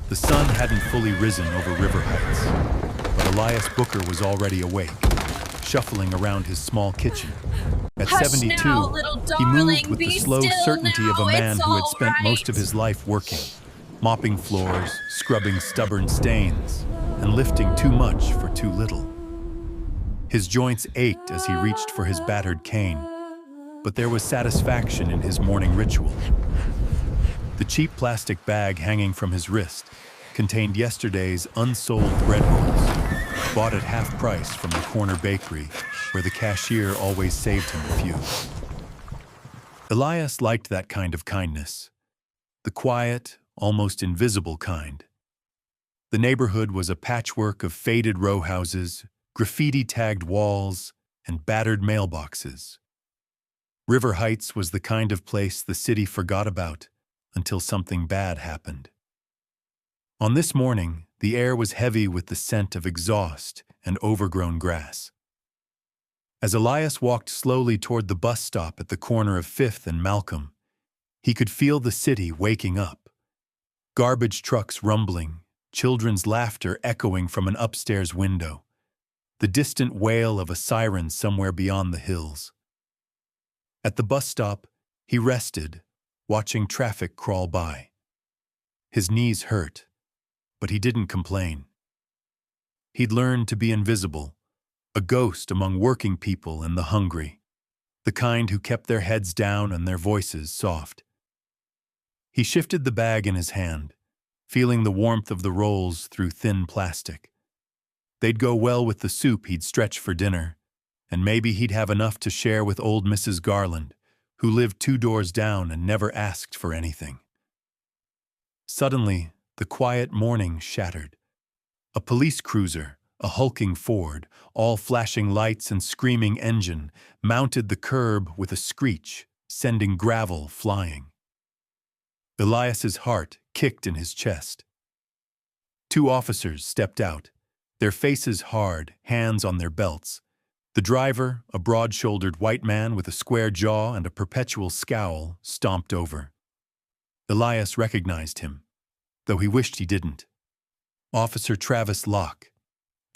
The sun hadn't fully risen over River Heights, but Elias Booker was already awake, shuffling around his small kitchen. At Hush 72, now, little he moved darling, with the be slow still certainty of a now, man it's who had all spent most of right. his life working, mopping floors, scrubbing stubborn stains, and lifting too much for too little. His joints ached as he reached for his battered cane, but there was satisfaction in his morning ritual. The cheap plastic bag hanging from his wrist contained yesterday's unsold bread rolls, bought at half price from the corner bakery where the cashier always saved him a few. Elias liked that kind of kindness, the quiet, almost invisible kind. The neighborhood was a patchwork of faded row houses, graffiti-tagged walls, and battered mailboxes. River Heights was the kind of place the city forgot about until something bad happened. On this morning, the air was heavy with the scent of exhaust and overgrown grass. As Elias walked slowly toward the bus stop at the corner of 5th and Malcolm, he could feel the city waking up. Garbage trucks rumbling, children's laughter echoing from an upstairs window, the distant wail of a siren somewhere beyond the hills. At the bus stop, he rested, watching traffic crawl by. His knees hurt, but he didn't complain. He'd learned to be invisible, a ghost among working people and the hungry, the kind who kept their heads down and their voices soft. He shifted the bag in his hand, feeling the warmth of the rolls through thin plastic. They'd go well with the soup he'd stretch for dinner, and maybe he'd have enough to share with old Mrs. Garland, who lived 2 doors down and never asked for anything. Suddenly, the quiet morning shattered. A police cruiser, a hulking Ford, all flashing lights and screaming engine, mounted the curb with a screech, sending gravel flying. Elias's heart kicked in his chest. 2 officers stepped out, their faces hard, hands on their belts. The driver, a broad-shouldered white man with a square jaw and a perpetual scowl, stomped over. Elias recognized him, though he wished he didn't. Officer Travis Locke,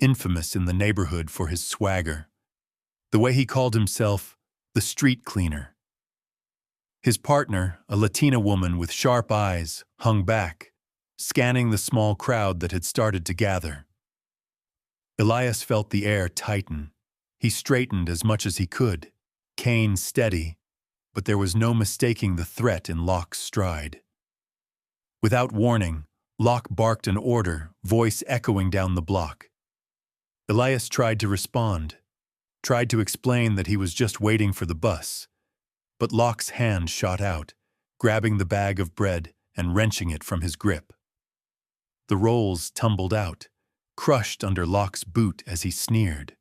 infamous in the neighborhood for his swagger. The way he called himself, the street cleaner. His partner, a Latina woman with sharp eyes, hung back, scanning the small crowd that had started to gather. Elias felt the air tighten. He straightened as much as he could, cane steady, but there was no mistaking the threat in Locke's stride. Without warning, Locke barked an order, voice echoing down the block. Elias tried to respond, tried to explain that he was just waiting for the bus, but Locke's hand shot out, grabbing the bag of bread and wrenching it from his grip. The rolls tumbled out, crushed under Locke's boot as he sneered.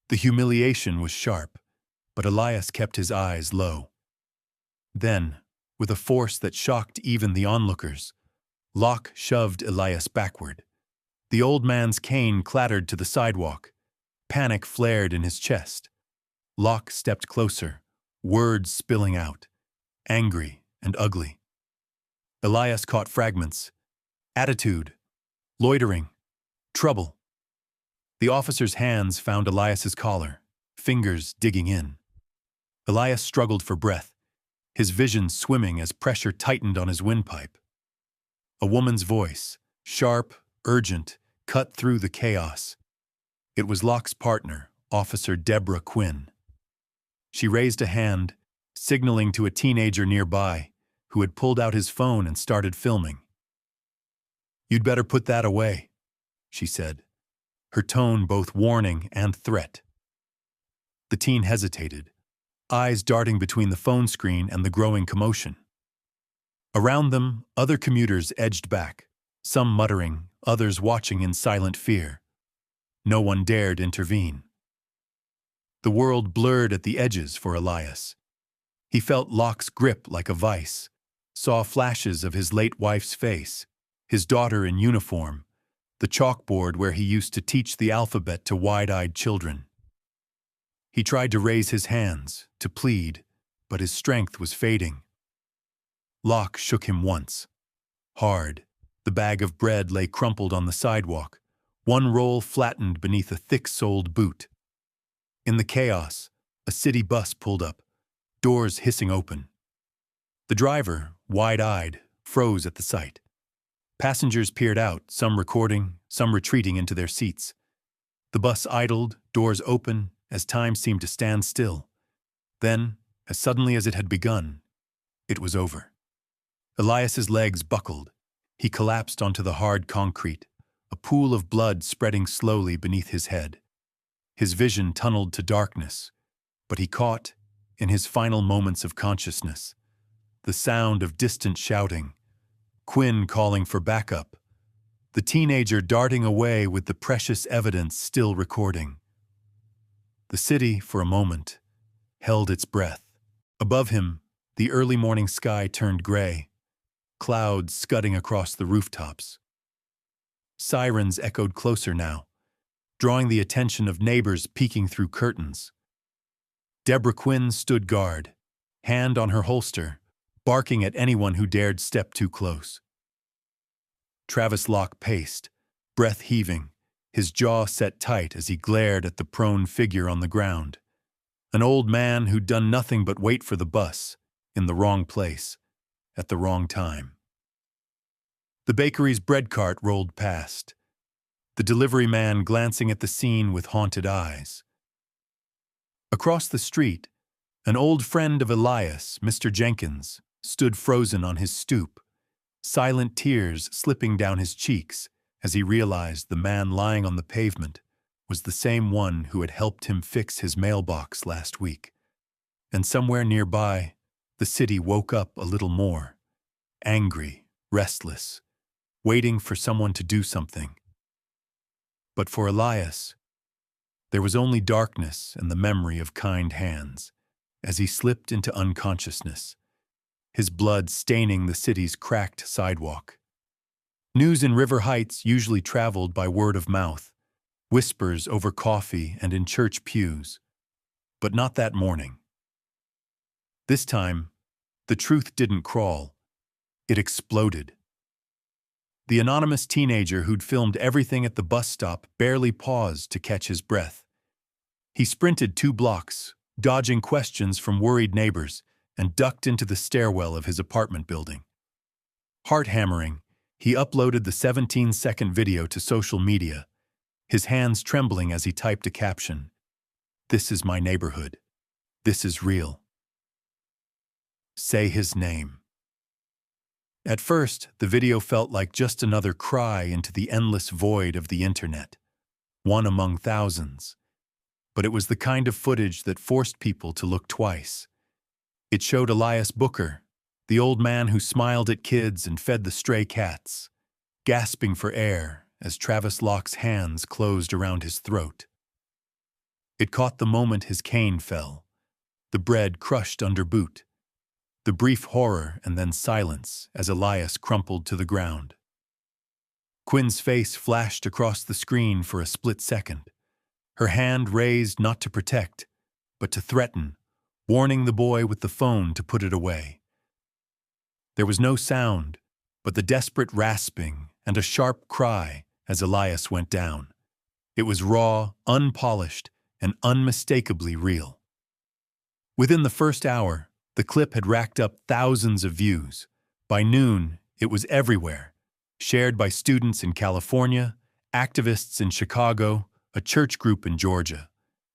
The humiliation was sharp, but Elias kept his eyes low. Then, with a force that shocked even the onlookers, Locke shoved Elias backward. The old man's cane clattered to the sidewalk. Panic flared in his chest. Locke stepped closer, words spilling out, angry and ugly. Elias caught fragments. Attitude, loitering, trouble. The officer's hands found Elias's collar, fingers digging in. Elias struggled for breath, his vision swimming as pressure tightened on his windpipe. A woman's voice, sharp, urgent, cut through the chaos. It was Locke's partner, Officer Deborah Quinn. She raised a hand, signaling to a teenager nearby, who had pulled out his phone and started filming. "You'd better put that away," she said, her tone both warning and threat. The teen hesitated, eyes darting between the phone screen and the growing commotion. Around them, other commuters edged back, some muttering, others watching in silent fear. No one dared intervene. The world blurred at the edges for Elias. He felt Locke's grip like a vice, saw flashes of his late wife's face, his daughter in uniform, the chalkboard where he used to teach the alphabet to wide-eyed children. He tried to raise his hands, to plead, but his strength was fading. Locke shook him once, hard, The bag of bread lay crumpled on the sidewalk, one roll flattened beneath a thick-soled boot. In the chaos, a city bus pulled up, doors hissing open. The driver, wide-eyed, froze at the sight. Passengers peered out, some recording, some retreating into their seats. The bus idled, doors open, as time seemed to stand still. Then, as suddenly as it had begun, it was over. Elias's legs buckled. He collapsed onto the hard concrete, a pool of blood spreading slowly beneath his head. His vision tunneled to darkness, but he caught, in his final moments of consciousness, the sound of distant shouting, Quinn calling for backup, the teenager darting away with the precious evidence still recording. The city, for a moment, held its breath. Above him, the early morning sky turned gray, clouds scudding across the rooftops. Sirens echoed closer now, drawing the attention of neighbors peeking through curtains. Deborah Quinn stood guard, hand on her holster, barking at anyone who dared step too close. Travis Locke paced, breath heaving, his jaw set tight as he glared at the prone figure on the ground. An old man who'd done nothing but wait for the bus, in the wrong place, at the wrong time. The bakery's bread cart rolled past, the delivery man glancing at the scene with haunted eyes. Across the street, an old friend of Elias, Mr. Jenkins, stood frozen on his stoop, silent tears slipping down his cheeks as he realized the man lying on the pavement was the same one who had helped him fix his mailbox last week. And somewhere nearby, the city woke up a little more, angry, restless, waiting for someone to do something. But for Elias, there was only darkness and the memory of kind hands as he slipped into unconsciousness, his blood staining the city's cracked sidewalk. News in River Heights usually traveled by word of mouth, whispers over coffee and in church pews, but not that morning. This time, the truth didn't crawl, it exploded. The anonymous teenager who'd filmed everything at the bus stop barely paused to catch his breath. He sprinted 2 blocks, dodging questions from worried neighbors, and ducked into the stairwell of his apartment building. Heart-hammering, he uploaded the 17-second video to social media, his hands trembling as he typed a caption, "This is my neighborhood. This is real. Say his name." At first, the video felt like just another cry into the endless void of the internet, one among thousands. But it was the kind of footage that forced people to look twice. It showed Elias Booker, the old man who smiled at kids and fed the stray cats, gasping for air as Travis Locke's hands closed around his throat. It caught the moment his cane fell, the bread crushed under boot, the brief horror and then silence as Elias crumpled to the ground. Quinn's face flashed across the screen for a split second, her hand raised not to protect, but to threaten, warning the boy with the phone to put it away. There was no sound, but the desperate rasping and a sharp cry as Elias went down. It was raw, unpolished, and unmistakably real. Within the first hour, the clip had racked up thousands of views. By noon, it was everywhere, shared by students in California, activists in Chicago, a church group in Georgia.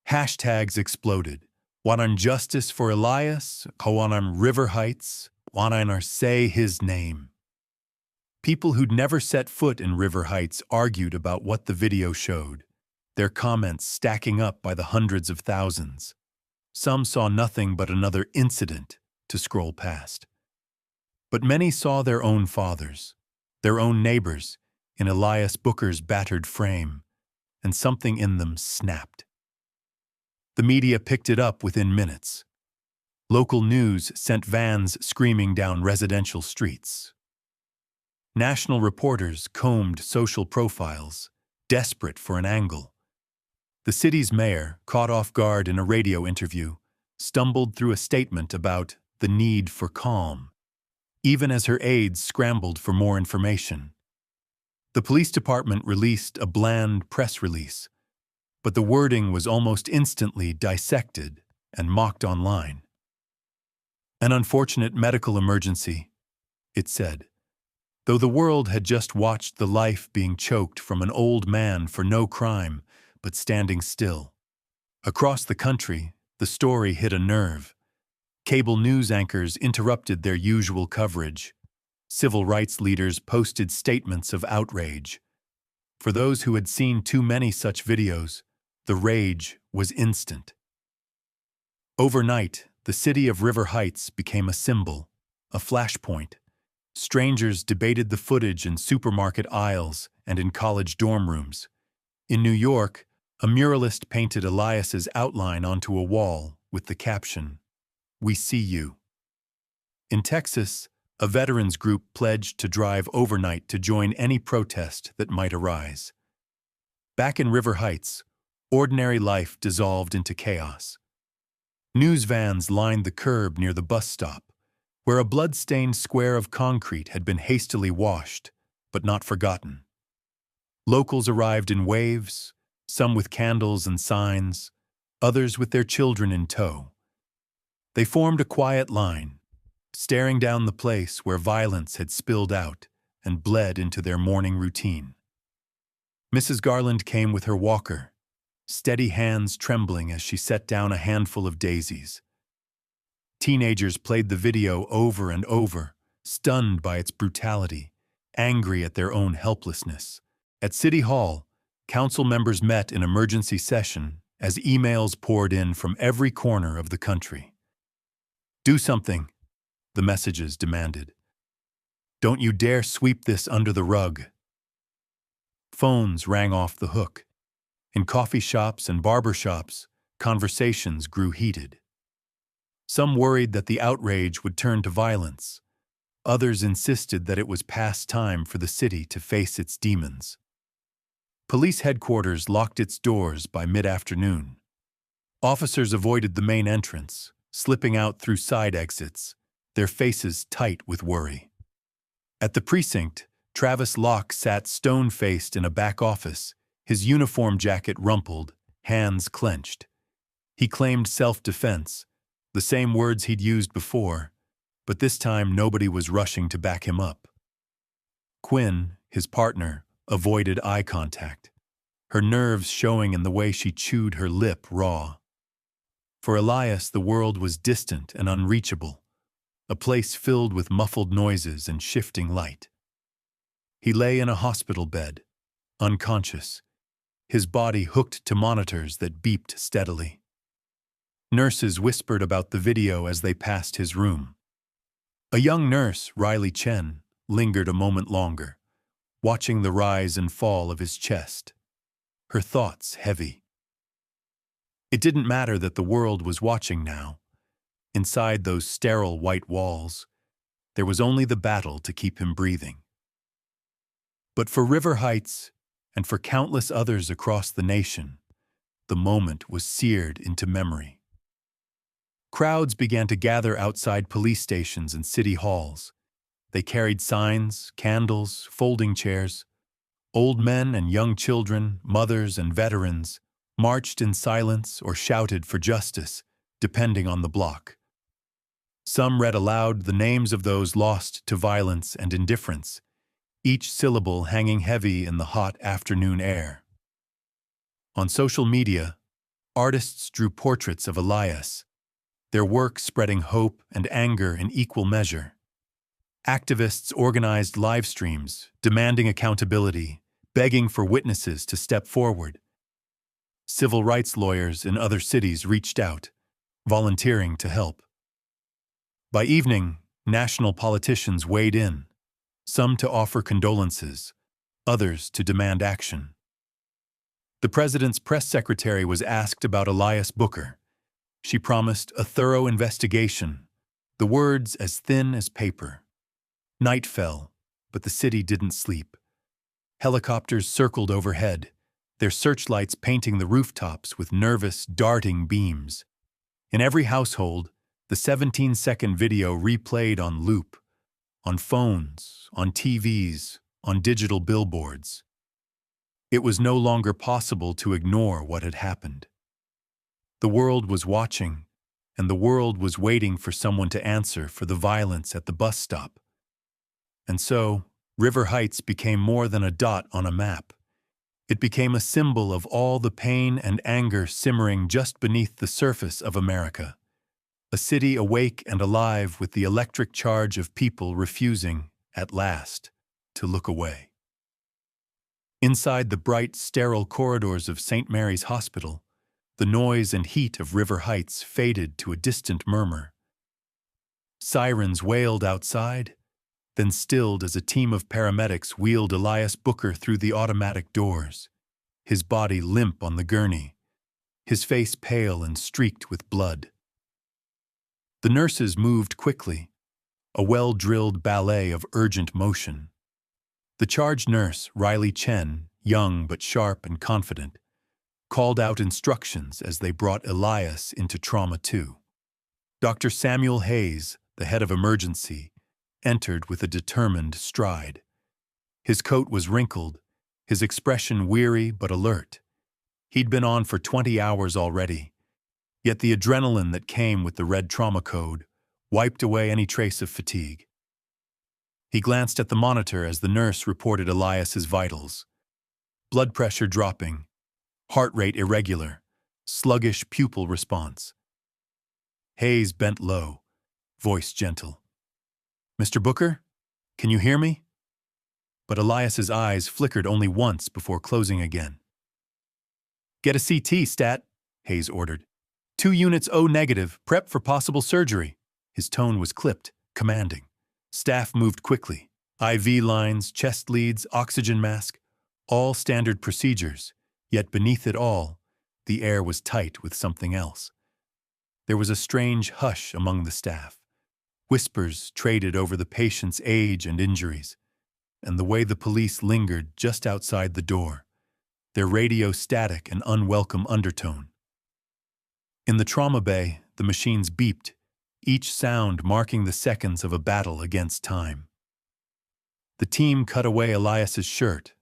Hashtags exploded. Wanan justice for Elias, Kawanan River Heights, Wanan say his name. People who'd never set foot in River Heights argued about what the video showed, their comments stacking up by the hundreds of thousands. Some saw nothing but another incident to scroll past. But many saw their own fathers, their own neighbors, in Elias Booker's battered frame, and something in them snapped. The media picked it up within minutes. Local news sent vans screaming down residential streets. National reporters combed social profiles, desperate for an angle. The city's mayor, caught off guard in a radio interview, stumbled through a statement about the need for calm, even as her aides scrambled for more information. The police department released a bland press release, but the wording was almost instantly dissected and mocked online. An unfortunate medical emergency, it said, though the world had just watched the life being choked from an old man for no crime but standing still. Across the country, the story hit a nerve. Cable news anchors interrupted their usual coverage. Civil rights leaders posted statements of outrage. For those who had seen too many such videos, the rage was instant. Overnight, the city of River Heights became a symbol, a flashpoint. Strangers debated the footage in supermarket aisles and in college dorm rooms. In New York, a muralist painted Elias's outline onto a wall with the caption, "We see you." In Texas, a veterans group pledged to drive overnight to join any protest that might arise. Back in River Heights, ordinary life dissolved into chaos. News vans lined the curb near the bus stop, where a blood-stained square of concrete had been hastily washed, but not forgotten. Locals arrived in waves, some with candles and signs, others with their children in tow. They formed a quiet line, staring down the place where violence had spilled out and bled into their morning routine. Mrs. Garland came with her walker, steady hands trembling as she set down a handful of daisies. Teenagers played the video over and over, stunned by its brutality, angry at their own helplessness. At City Hall, council members met in emergency session as emails poured in from every corner of the country. "Do something," the messages demanded. "Don't you dare sweep this under the rug." Phones rang off the hook. In coffee shops and barber shops, conversations grew heated. Some worried that the outrage would turn to violence. Others insisted that it was past time for the city to face its demons. Police headquarters locked its doors by mid-afternoon. Officers avoided the main entrance, slipping out through side exits, their faces tight with worry. At the precinct, Travis Locke sat stone-faced in a back office, his uniform jacket rumpled, hands clenched. He claimed self-defense, the same words he'd used before, but this time nobody was rushing to back him up. Quinn, his partner, avoided eye contact, her nerves showing in the way she chewed her lip raw. For Elias, the world was distant and unreachable, a place filled with muffled noises and shifting light. He lay in a hospital bed, unconscious, his body hooked to monitors that beeped steadily. Nurses whispered about the video as they passed his room. A young nurse, Riley Chen, lingered a moment longer, watching the rise and fall of his chest, her thoughts heavy. It didn't matter that the world was watching now. Inside those sterile white walls, there was only the battle to keep him breathing. But for River Heights, and for countless others across the nation, the moment was seared into memory. Crowds began to gather outside police stations and city halls. They carried signs, candles, folding chairs. Old men and young children, mothers and veterans, marched in silence or shouted for justice, depending on the block. Some read aloud the names of those lost to violence and indifference, each syllable hanging heavy in the hot afternoon air. On social media, artists drew portraits of Elias, their work spreading hope and anger in equal measure. Activists organized live streams, demanding accountability, begging for witnesses to step forward. Civil rights lawyers in other cities reached out, volunteering to help. By evening, national politicians weighed in, some to offer condolences, others to demand action. The president's press secretary was asked about Elias Booker. She promised a thorough investigation, the words as thin as paper. Night fell, but the city didn't sleep. Helicopters circled overhead, their searchlights painting the rooftops with nervous, darting beams. In every household, the 17-second video replayed on loop, on phones, on TVs, on digital billboards. It was no longer possible to ignore what had happened. The world was watching, and the world was waiting for someone to answer for the violence at the bus stop. And so, River Heights became more than a dot on a map. It became a symbol of all the pain and anger simmering just beneath the surface of America. A city awake and alive with the electric charge of people refusing, at last, to look away. Inside the bright, sterile corridors of St. Mary's Hospital, the noise and heat of River Heights faded to a distant murmur. Sirens wailed outside, then stilled as a team of paramedics wheeled Elias Booker through the automatic doors, his body limp on the gurney, his face pale and streaked with blood. The nurses moved quickly, a well-drilled ballet of urgent motion. The charge nurse, Riley Chen, young but sharp and confident, called out instructions as they brought Elias into Trauma 2. Dr. Samuel Hayes, the head of emergency, entered with a determined stride. His coat was wrinkled, his expression weary but alert. He'd been on for 20 hours already, yet the adrenaline that came with the red trauma code wiped away any trace of fatigue. He glanced at the monitor as the nurse reported Elias's vitals. Blood pressure dropping, heart rate irregular, sluggish pupil response. Hayes bent low, voice gentle. "Mr. Booker, can you hear me?" But Elias's eyes flickered only once before closing again. "Get a CT, stat," Hayes ordered. 2 units O negative, prep for possible surgery." His tone was clipped, commanding. Staff moved quickly. IV lines, chest leads, oxygen mask, all standard procedures, yet beneath it all, the air was tight with something else. There was a strange hush among the staff. Whispers traded over the patient's age and injuries, and the way the police lingered just outside the door, their radio static and unwelcome undertone. In the trauma bay, the machines beeped, each sound marking the seconds of a battle against time. The team cut away Elias's shirt,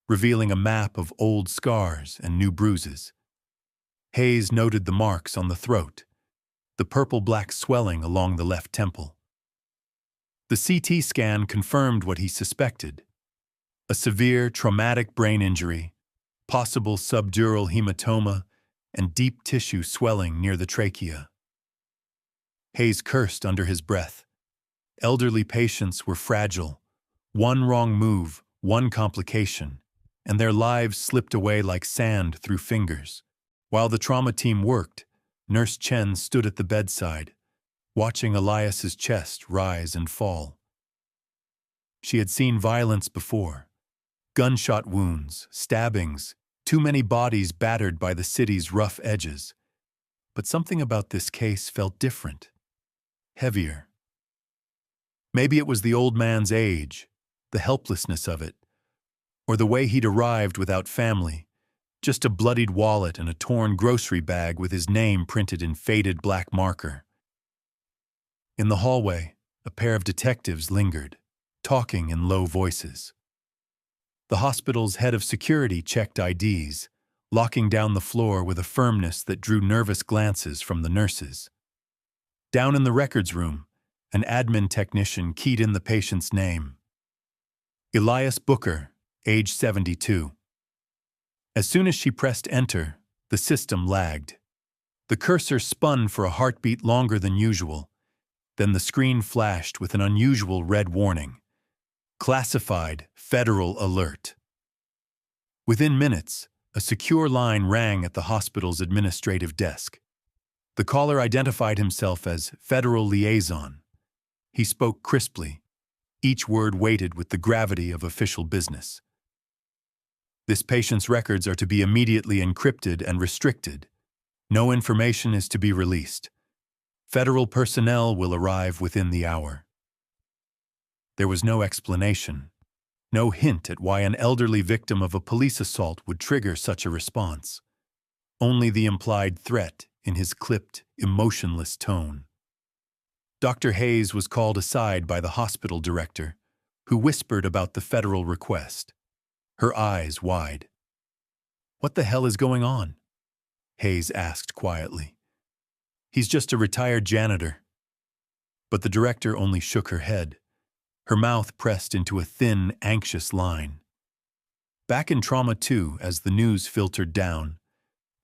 revealing a map of old scars and new bruises. Hayes noted the marks on the throat, the purple-black swelling along the left temple. The CT scan confirmed what he suspected: a severe traumatic brain injury, possible subdural hematoma, and deep tissue swelling near the trachea. Hayes cursed under his breath. Elderly patients were fragile. One wrong move, one complication, and their lives slipped away like sand through fingers. While the trauma team worked, Nurse Chen stood at the bedside, watching Elias's chest rise and fall. She had seen violence before: gunshot wounds, stabbings, too many bodies battered by the city's rough edges. But something about this case felt different, heavier. Maybe it was the old man's age, the helplessness of it, or the way he'd arrived without family, just a bloodied wallet and a torn grocery bag with his name printed in faded black marker. In the hallway, a pair of detectives lingered, talking in low voices. The hospital's head of security checked IDs, locking down the floor with a firmness that drew nervous glances from the nurses. Down in the records room, an admin technician keyed in the patient's name: Elias Booker, age 72. As soon as she pressed enter, the system lagged. The cursor spun for a heartbeat longer than usual. Then the screen flashed with an unusual red warning: classified federal alert. Within minutes, a secure line rang at the hospital's administrative desk. The caller identified himself as Federal Liaison. He spoke crisply, each word weighted with the gravity of official business. This patient's records are to be immediately encrypted and restricted. No information is to be released. Federal personnel will arrive within the hour. There was no explanation, no hint at why an elderly victim of a police assault would trigger such a response. Only the implied threat in his clipped, emotionless tone. Dr. Hayes was called aside by the hospital director, who whispered about the federal request, her eyes wide. "What the hell is going on?" Hayes asked quietly. "He's just a retired janitor." But the director only shook her head, her mouth pressed into a thin, anxious line. Back in Trauma 2, as the news filtered down,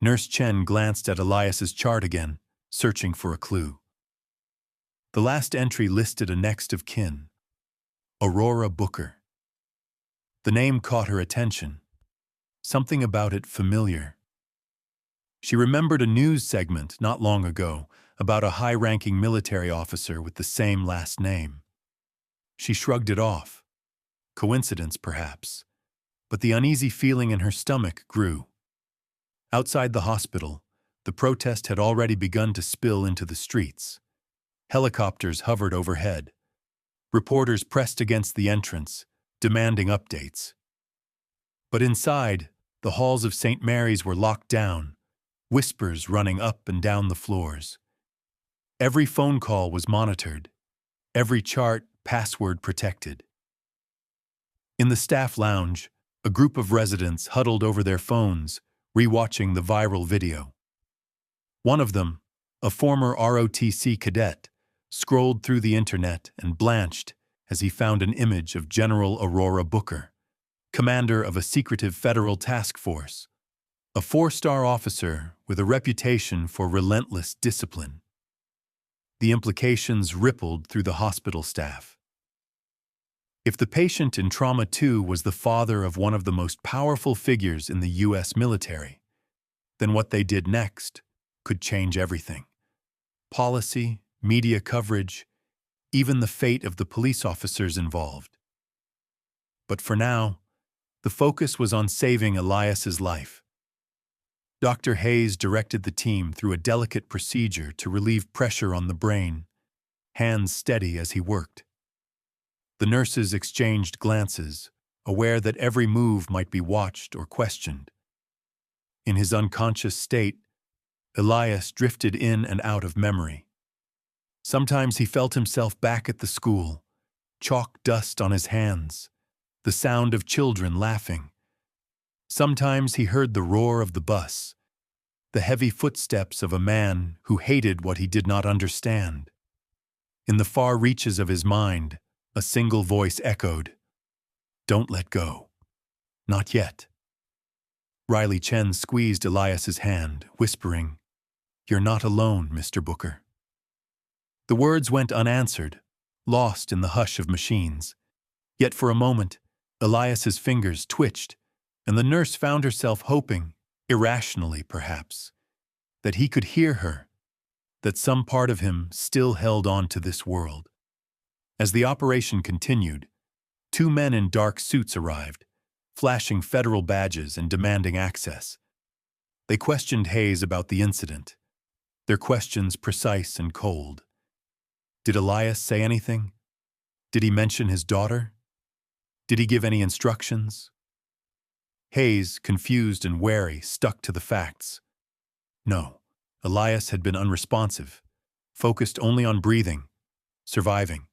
Nurse Chen glanced at Elias's chart again, searching for a clue. The last entry listed a next of kin, Aurora Booker. The name caught her attention, something about it familiar. She remembered a news segment not long ago about a high-ranking military officer with the same last name. She shrugged it off. Coincidence, perhaps. But the uneasy feeling in her stomach grew. Outside the hospital, the protest had already begun to spill into the streets. Helicopters hovered overhead. Reporters pressed against the entrance, demanding updates. But inside, the halls of St. Mary's were locked down, whispers running up and down the floors. Every phone call was monitored, every chart password protected. In the staff lounge, a group of residents huddled over their phones, rewatching the viral video. One of them, a former ROTC cadet, scrolled through the internet and blanched as he found an image of General Aurora Booker, commander of a secretive federal task force, a 4-star officer with a reputation for relentless discipline. The implications rippled through the hospital staff. If the patient in Trauma 2 was the father of one of the most powerful figures in the U.S. military, then what they did next could change everything. Policy, media coverage, even the fate of the police officers involved. But for now, the focus was on saving Elias's life. Dr. Hayes directed the team through a delicate procedure to relieve pressure on the brain, hands steady as he worked. The nurses exchanged glances, aware that every move might be watched or questioned. In his unconscious state, Elias drifted in and out of memory. Sometimes he felt himself back at the school, chalk dust on his hands, the sound of children laughing. Sometimes he heard the roar of the bus, the heavy footsteps of a man who hated what he did not understand. In the far reaches of his mind, a single voice echoed, "Don't let go. Not yet." Riley Chen squeezed Elias's hand, whispering, "You're not alone, Mr. Booker." The words went unanswered, lost in the hush of machines. Yet for a moment, Elias's fingers twitched, and the nurse found herself hoping, irrationally perhaps, that he could hear her, that some part of him still held on to this world. As the operation continued, 2 men in dark suits arrived, flashing federal badges and demanding access. They questioned Hayes about the incident, their questions precise and cold. Did Elias say anything? Did he mention his daughter? Did he give any instructions? Hayes, confused and wary, stuck to the facts. No, Elias had been unresponsive, focused only on breathing, surviving.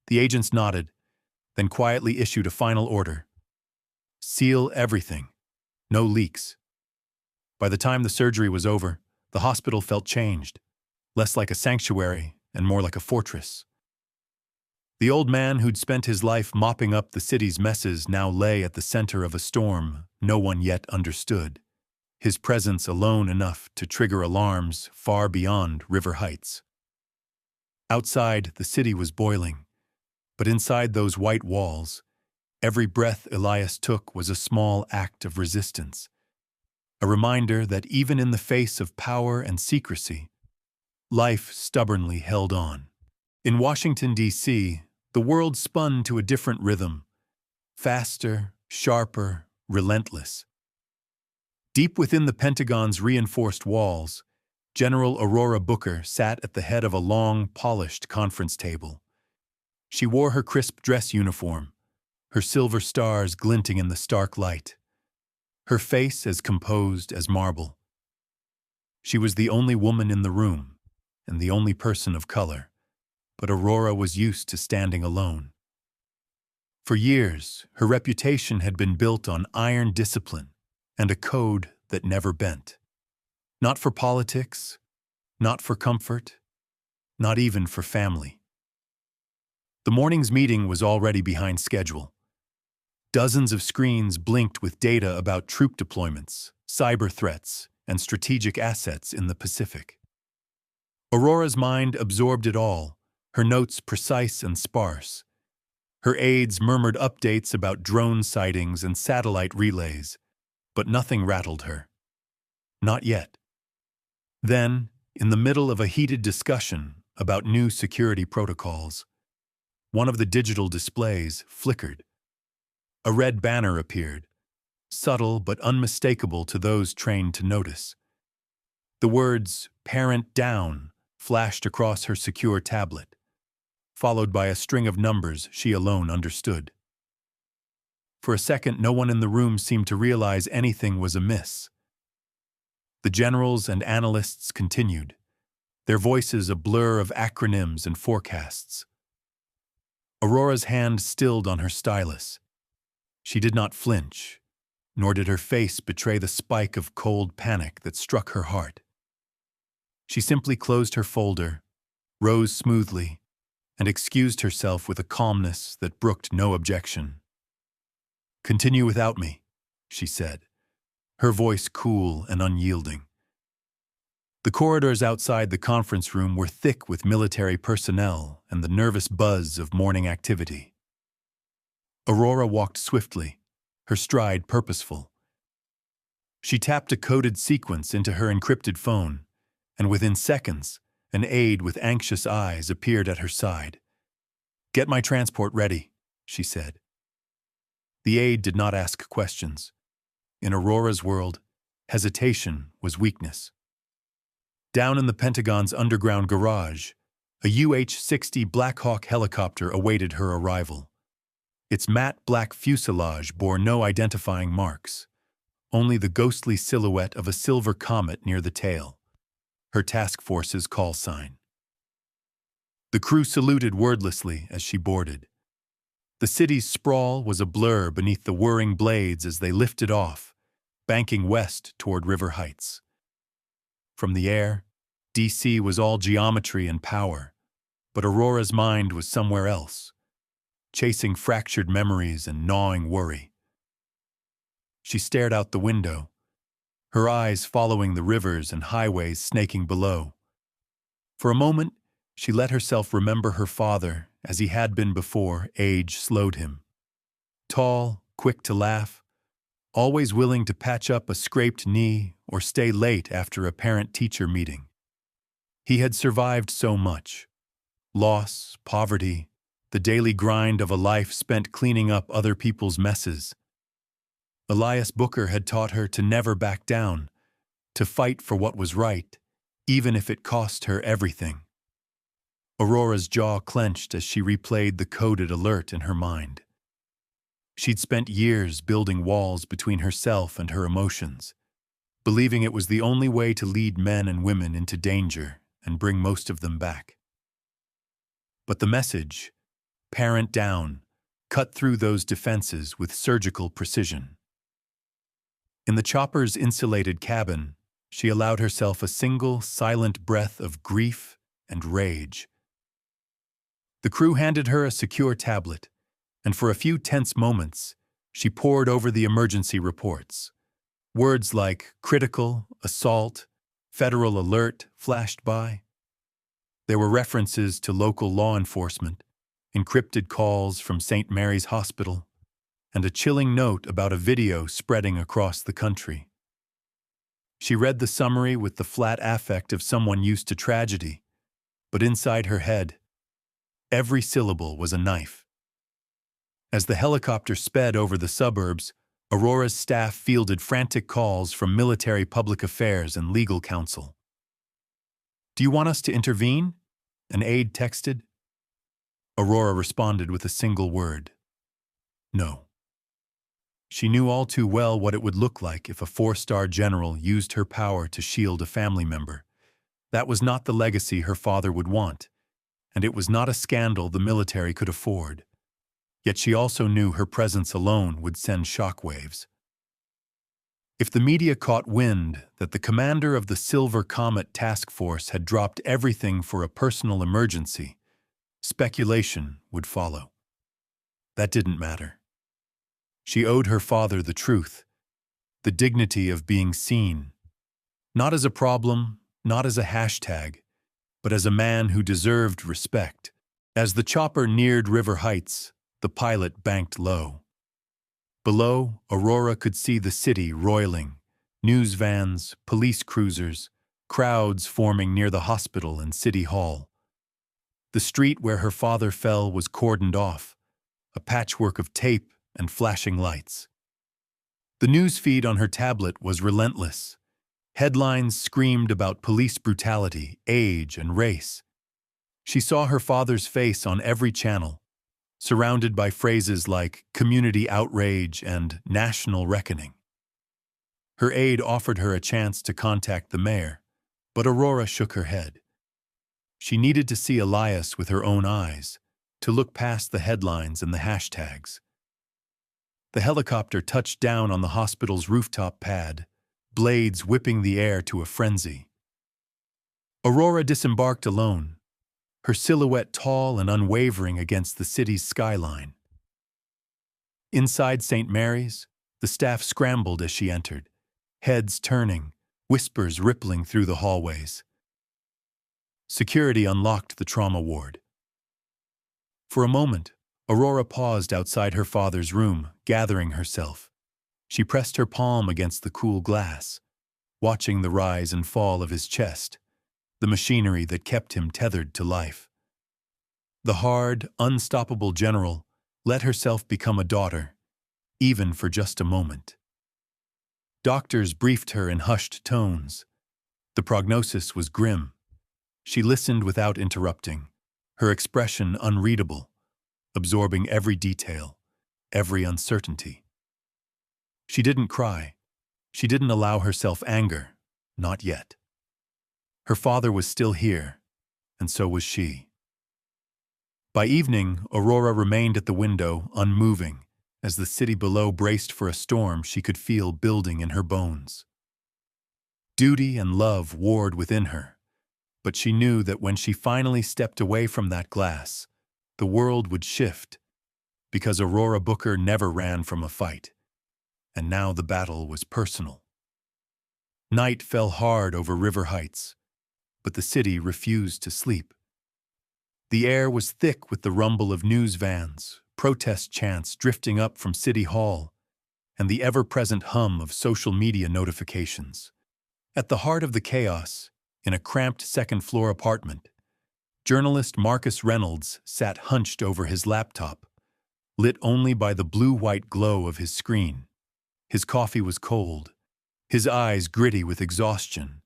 The agents nodded, then quietly issued a final order. Seal everything. No leaks. By the time the surgery was over, the hospital felt changed, less like a sanctuary and more like a fortress. The old man who'd spent his life mopping up the city's messes now lay at the center of a storm no one yet understood, his presence alone enough to trigger alarms far beyond River Heights. Outside, the city was boiling, but inside those white walls, every breath Elias took was a small act of resistance, a reminder that even in the face of power and secrecy, life stubbornly held on. In Washington, D.C., the world spun to a different rhythm, faster, sharper, relentless. Deep within the Pentagon's reinforced walls, General Aurora Booker sat at the head of a long, polished conference table. She wore her crisp dress uniform, her silver stars glinting in the stark light, her face as composed as marble. She was the only woman in the room, and the only person of color, but Aurora was used to standing alone. For years, her reputation had been built on iron discipline and a code that never bent. Not for politics, not for comfort, not even for family. The morning's meeting was already behind schedule. Dozens of screens blinked with data about troop deployments, cyber threats, and strategic assets in the Pacific. Aurora's mind absorbed it all, her notes precise and sparse. Her aides murmured updates about drone sightings and satellite relays, but nothing rattled her. Not yet. Then, in the middle of a heated discussion about new security protocols, one of the digital displays flickered. A red banner appeared, subtle but unmistakable to those trained to notice. The words, "Parent down," flashed across her secure tablet, followed by a string of numbers she alone understood. For a second, no one in the room seemed to realize anything was amiss. The generals and analysts continued, their voices a blur of acronyms and forecasts. Aurora's hand stilled on her stylus. She did not flinch, nor did her face betray the spike of cold panic that struck her heart. She simply closed her folder, rose smoothly, and excused herself with a calmness that brooked no objection. "Continue without me," she said, her voice cool and unyielding. The corridors outside the conference room were thick with military personnel and the nervous buzz of morning activity. Aurora walked swiftly, her stride purposeful. She tapped a coded sequence into her encrypted phone, and within seconds, an aide with anxious eyes appeared at her side. "Get my transport ready," she said. The aide did not ask questions. In Aurora's world, hesitation was weakness. Down in the Pentagon's underground garage, a UH-60 Black Hawk helicopter awaited her arrival. Its matte black fuselage bore no identifying marks, only the ghostly silhouette of a silver comet near the tail, her task force's call sign. The crew saluted wordlessly as she boarded. The city's sprawl was a blur beneath the whirring blades as they lifted off, banking west toward River Heights. From the air, DC was all geometry and power, but Aurora's mind was somewhere else, chasing fractured memories and gnawing worry. She stared out the window, her eyes following the rivers and highways snaking below. For a moment, she let herself remember her father as he had been before age slowed him. Tall, quick to laugh, always willing to patch up a scraped knee or stay late after a parent-teacher meeting. He had survived so much: loss, poverty, the daily grind of a life spent cleaning up other people's messes. Elias Booker had taught her to never back down, to fight for what was right, even if it cost her everything. Aurora's jaw clenched as she replayed the coded alert in her mind. She'd spent years building walls between herself and her emotions, believing it was the only way to lead men and women into danger and bring most of them back. But the message, "Parent down," cut through those defenses with surgical precision. In the chopper's insulated cabin, she allowed herself a single, silent breath of grief and rage. The crew handed her a secure tablet, and for a few tense moments, she pored over the emergency reports. Words like critical, assault, federal alert flashed by. There were references to local law enforcement, encrypted calls from St. Mary's Hospital, and a chilling note about a video spreading across the country. She read the summary with the flat affect of someone used to tragedy, but inside her head, every syllable was a knife. As the helicopter sped over the suburbs, Aurora's staff fielded frantic calls from military public affairs and legal counsel. "Do you want us to intervene?" an aide texted. Aurora responded with a single word: "No." She knew all too well what it would look like if a four-star general used her power to shield a family member. That was not the legacy her father would want, and it was not a scandal the military could afford. Yet she also knew her presence alone would send shockwaves. If the media caught wind that the commander of the Silver Comet Task Force had dropped everything for a personal emergency, speculation would follow. That didn't matter. She owed her father the truth, the dignity of being seen, not as a problem, not as a hashtag, but as a man who deserved respect. As the chopper neared River Heights, the pilot banked low. Below, Aurora could see the city roiling, news vans, police cruisers, crowds forming near the hospital and city hall. The street where her father fell was cordoned off, a patchwork of tape and flashing lights. The news feed on her tablet was relentless. Headlines screamed about police brutality, age, and race. She saw her father's face on every channel, surrounded by phrases like community outrage and national reckoning. Her aide offered her a chance to contact the mayor, but Aurora shook her head. She needed to see Elias with her own eyes, to look past the headlines and the hashtags. The helicopter touched down on the hospital's rooftop pad, blades whipping the air to a frenzy. Aurora disembarked alone, her silhouette tall and unwavering against the city's skyline. Inside St. Mary's, the staff scrambled as she entered, heads turning, whispers rippling through the hallways. Security unlocked the trauma ward. For a moment, Aurora paused outside her father's room, gathering herself. She pressed her palm against the cool glass, watching the rise and fall of his chest, the machinery that kept him tethered to life. The hard, unstoppable general let herself become a daughter, even for just a moment. Doctors briefed her in hushed tones. The prognosis was grim. She listened without interrupting, her expression unreadable, absorbing every detail, every uncertainty. She didn't cry. She didn't allow herself anger, not yet. Her father was still here, and so was she. By evening, Aurora remained at the window, unmoving, as the city below braced for a storm she could feel building in her bones. Duty and love warred within her, but she knew that when she finally stepped away from that glass, the world would shift, because Aurora Booker never ran from a fight, and now the battle was personal. Night fell hard over River Heights, but the city refused to sleep. The air was thick with the rumble of news vans, protest chants drifting up from City Hall, and the ever-present hum of social media notifications. At the heart of the chaos, in a cramped second-floor apartment, journalist Marcus Reynolds sat hunched over his laptop, lit only by the blue-white glow of his screen. His coffee was cold, his eyes gritty with exhaustion,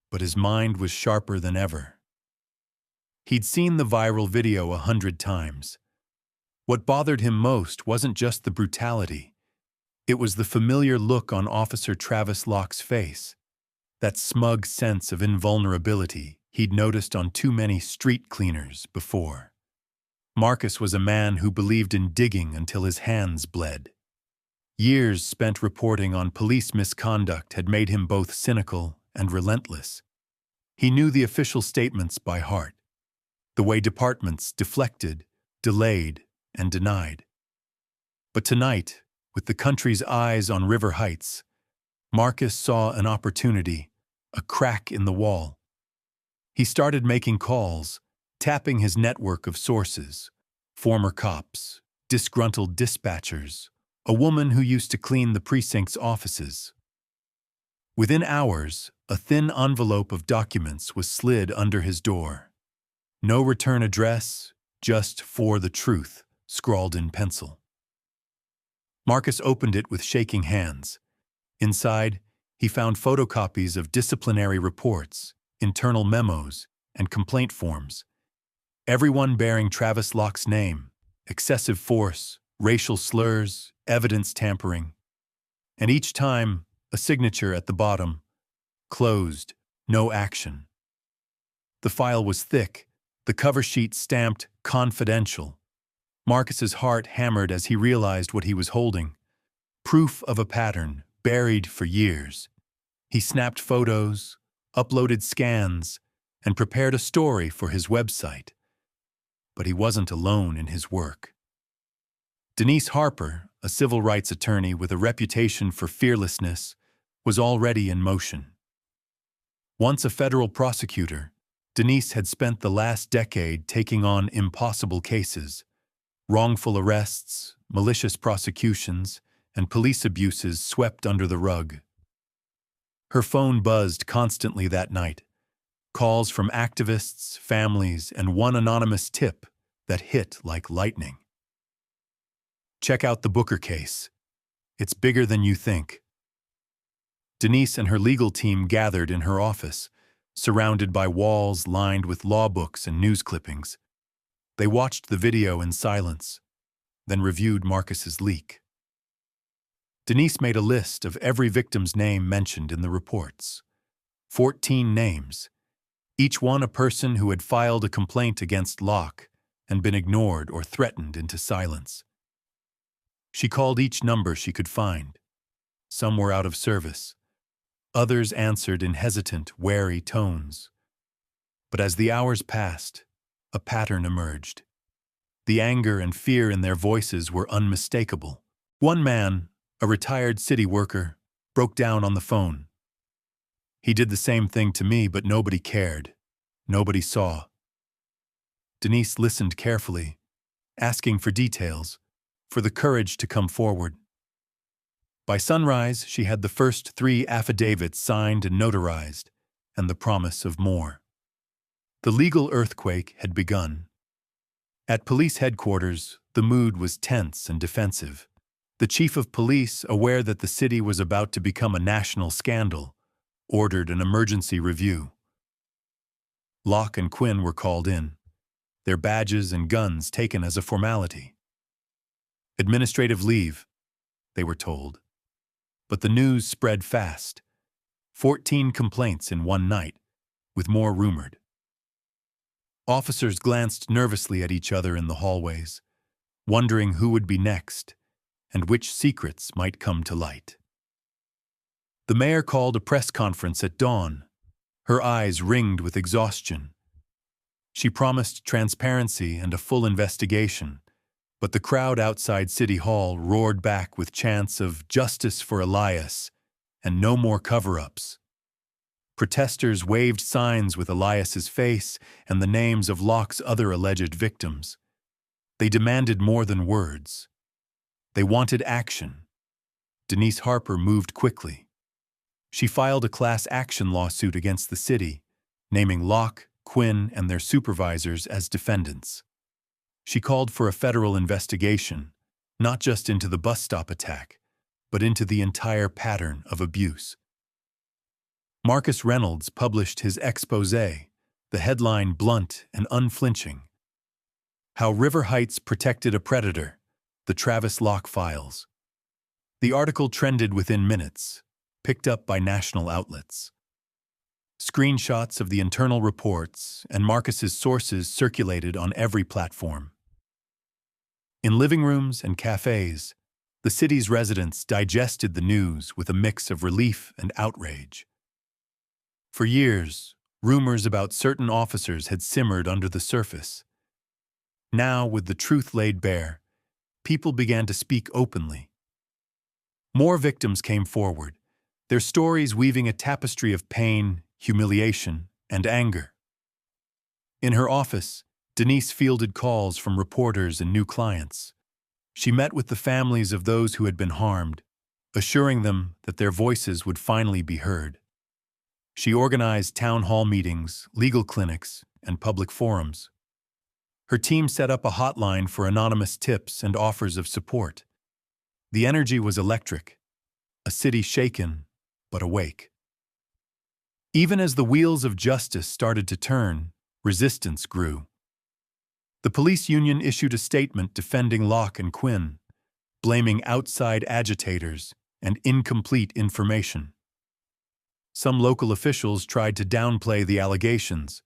but his mind was sharper than ever. He'd seen the viral video 100 times. What bothered him most wasn't just the brutality. It was the familiar look on Officer Travis Locke's face, that smug sense of invulnerability he'd noticed on too many street cleaners before. Marcus was a man who believed in digging until his hands bled. Years spent reporting on police misconduct had made him both cynical and relentless. He knew the official statements by heart, the way departments deflected, delayed, and denied. But tonight, with the country's eyes on River Heights, Marcus saw an opportunity, a crack in the wall. He started making calls, tapping his network of sources, former cops, disgruntled dispatchers, a woman who used to clean the precinct's offices. Within hours, a thin envelope of documents was slid under his door. No return address, just "for the truth," scrawled in pencil. Marcus opened it with shaking hands. Inside, he found photocopies of disciplinary reports, internal memos, and complaint forms, everyone bearing Travis Locke's name, excessive force, racial slurs, evidence tampering, and each time a signature at the bottom, closed, no action. The file was thick, the cover sheet stamped confidential. Marcus's heart hammered as he realized what he was holding. Proof of a pattern, buried for years. He snapped photos, uploaded scans, and prepared a story for his website. But he wasn't alone in his work. Denise Harper, a civil rights attorney with a reputation for fearlessness, was already in motion. Once a federal prosecutor, Denise had spent the last decade taking on impossible cases, wrongful arrests, malicious prosecutions, and police abuses swept under the rug. Her phone buzzed constantly that night, calls from activists, families, and one anonymous tip that hit like lightning. Check out the Booker case. It's bigger than you think. Denise and her legal team gathered in her office, surrounded by walls lined with law books and news clippings. They watched the video in silence, then reviewed Marcus's leak. Denise made a list of every victim's name mentioned in the reports. 14 names, each one a person who had filed a complaint against Locke and been ignored or threatened into silence. She called each number she could find. Some were out of service. Others answered in hesitant, wary tones. But as the hours passed, a pattern emerged. The anger and fear in their voices were unmistakable. One man, a retired city worker, broke down on the phone. He did the same thing to me, but nobody cared. Nobody saw. Denise listened carefully, asking for details, for the courage to come forward. By sunrise, she had the first 3 affidavits signed and notarized, and the promise of more. The legal earthquake had begun. At police headquarters, the mood was tense and defensive. The chief of police, aware that the city was about to become a national scandal, ordered an emergency review. Locke and Quinn were called in, their badges and guns taken as a formality. Administrative leave, they were told. But the news spread fast. 14 complaints in one night, with more rumored. Officers glanced nervously at each other in the hallways, wondering who would be next and which secrets might come to light. The mayor called a press conference at dawn, her eyes ringed with exhaustion. She promised transparency and a full investigation, but the crowd outside City Hall roared back with chants of "Justice for Elias" and "No more cover-ups." Protesters waved signs with Elias's face and the names of Locke's other alleged victims. They demanded more than words. They wanted action. Denise Harper moved quickly. She filed a class action lawsuit against the city, naming Locke, Quinn, and their supervisors as defendants. She called for a federal investigation, not just into the bus stop attack, but into the entire pattern of abuse. Marcus Reynolds published his exposé, the headline blunt and unflinching. How River Heights Protected a Predator, the Travis Locke Files. The article trended within minutes, picked up by national outlets. Screenshots of the internal reports and Marcus's sources circulated on every platform. In living rooms and cafes, the city's residents digested the news with a mix of relief and outrage. For years, rumors about certain officers had simmered under the surface. Now, with the truth laid bare, people began to speak openly. More victims came forward, their stories weaving a tapestry of pain, humiliation, and anger. In her office, Denise fielded calls from reporters and new clients. She met with the families of those who had been harmed, assuring them that their voices would finally be heard. She organized town hall meetings, legal clinics, and public forums. Her team set up a hotline for anonymous tips and offers of support. The energy was electric, a city shaken but awake. Even as the wheels of justice started to turn, resistance grew. The police union issued a statement defending Locke and Quinn, blaming outside agitators and incomplete information. Some local officials tried to downplay the allegations,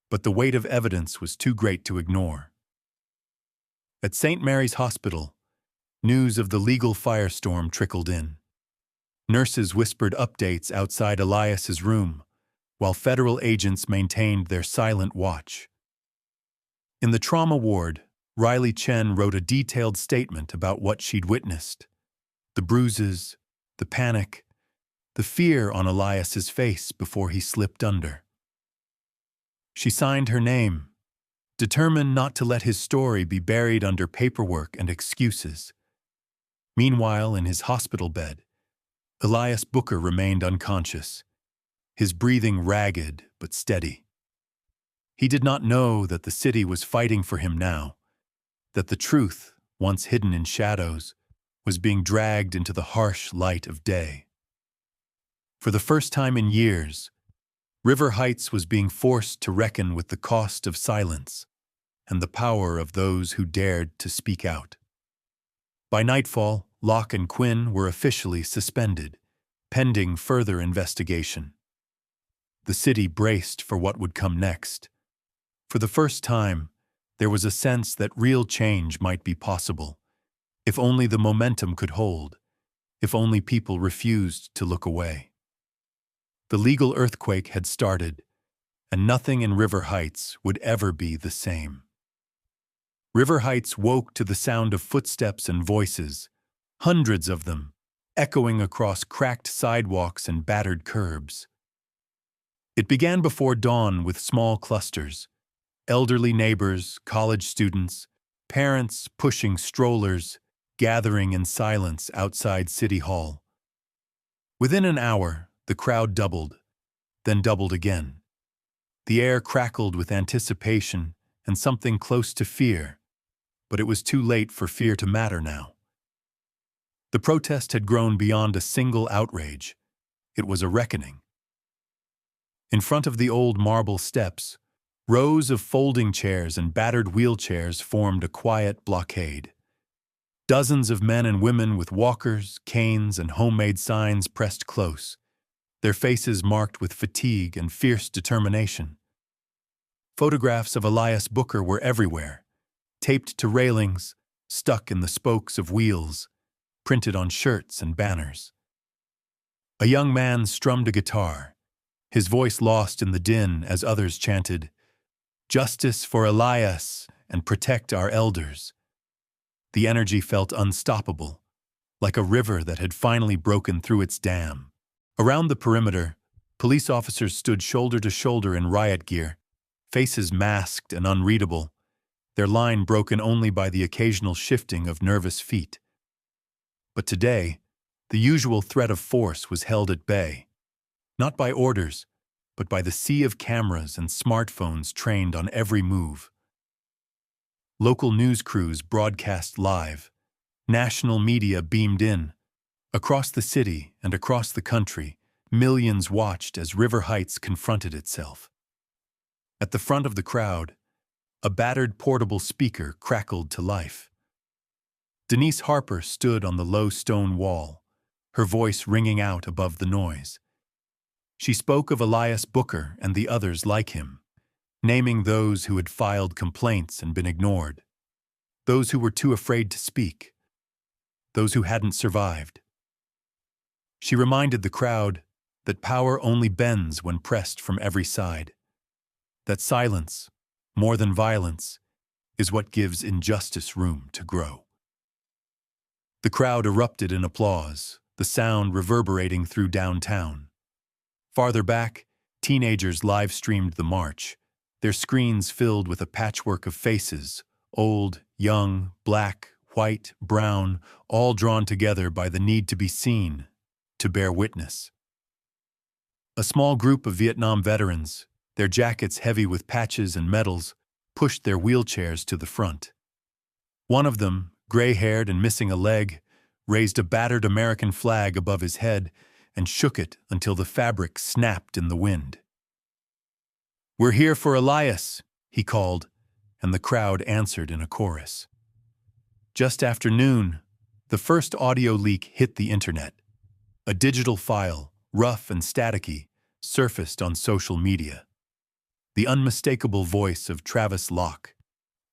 but the weight of evidence was too great to ignore. At St. Mary's Hospital, news of the legal firestorm trickled in. Nurses whispered updates outside Elias's room, while federal agents maintained their silent watch. In the trauma ward, Riley Chen wrote a detailed statement about what she'd witnessed. The bruises, the panic, the fear on Elias's face before he slipped under. She signed her name, determined not to let his story be buried under paperwork and excuses. Meanwhile, in his hospital bed, Elias Booker remained unconscious, his breathing ragged but steady. He did not know that the city was fighting for him now, that the truth, once hidden in shadows, was being dragged into the harsh light of day. For the first time in years, River Heights was being forced to reckon with the cost of silence and the power of those who dared to speak out. By nightfall, Locke and Quinn were officially suspended, pending further investigation. The city braced for what would come next. For the first time, there was a sense that real change might be possible, if only the momentum could hold, if only people refused to look away. The legal earthquake had started, and nothing in River Heights would ever be the same. River Heights woke to the sound of footsteps and voices, hundreds of them, echoing across cracked sidewalks and battered curbs. It began before dawn with small clusters, elderly neighbors, college students, parents pushing strollers, gathering in silence outside City Hall. Within an hour, the crowd doubled, then doubled again. The air crackled with anticipation and something close to fear, but it was too late for fear to matter now. The protest had grown beyond a single outrage. It was a reckoning. In front of the old marble steps, rows of folding chairs and battered wheelchairs formed a quiet blockade. Dozens of men and women with walkers, canes, and homemade signs pressed close, their faces marked with fatigue and fierce determination. Photographs of Elias Booker were everywhere, taped to railings, stuck in the spokes of wheels, printed on shirts and banners. A young man strummed a guitar, his voice lost in the din as others chanted, "Justice for Elias and protect our elders." The energy felt unstoppable, like a river that had finally broken through its dam. Around the perimeter, police officers stood shoulder to shoulder in riot gear, faces masked and unreadable, their line broken only by the occasional shifting of nervous feet. But today, the usual threat of force was held at bay, not by orders, but by the sea of cameras and smartphones trained on every move. Local news crews broadcast live. National media beamed in. Across the city and across the country, millions watched as River Heights confronted itself. At the front of the crowd, a battered portable speaker crackled to life. Denise Harper stood on the low stone wall, her voice ringing out above the noise. She spoke of Elias Booker and the others like him, naming those who had filed complaints and been ignored, those who were too afraid to speak, those who hadn't survived. She reminded the crowd that power only bends when pressed from every side, that silence, more than violence, is what gives injustice room to grow. The crowd erupted in applause, the sound reverberating through downtown. Farther back, teenagers live-streamed the march, their screens filled with a patchwork of faces, old, young, black, white, brown, all drawn together by the need to be seen, to bear witness. A small group of Vietnam veterans, their jackets heavy with patches and medals, pushed their wheelchairs to the front. One of them, gray-haired and missing a leg, raised a battered American flag above his head and shook it until the fabric snapped in the wind. "We're here for Elias," he called, and the crowd answered in a chorus. Just after noon, the first audio leak hit the internet. A digital file, rough and staticky, surfaced on social media. The unmistakable voice of Travis Locke,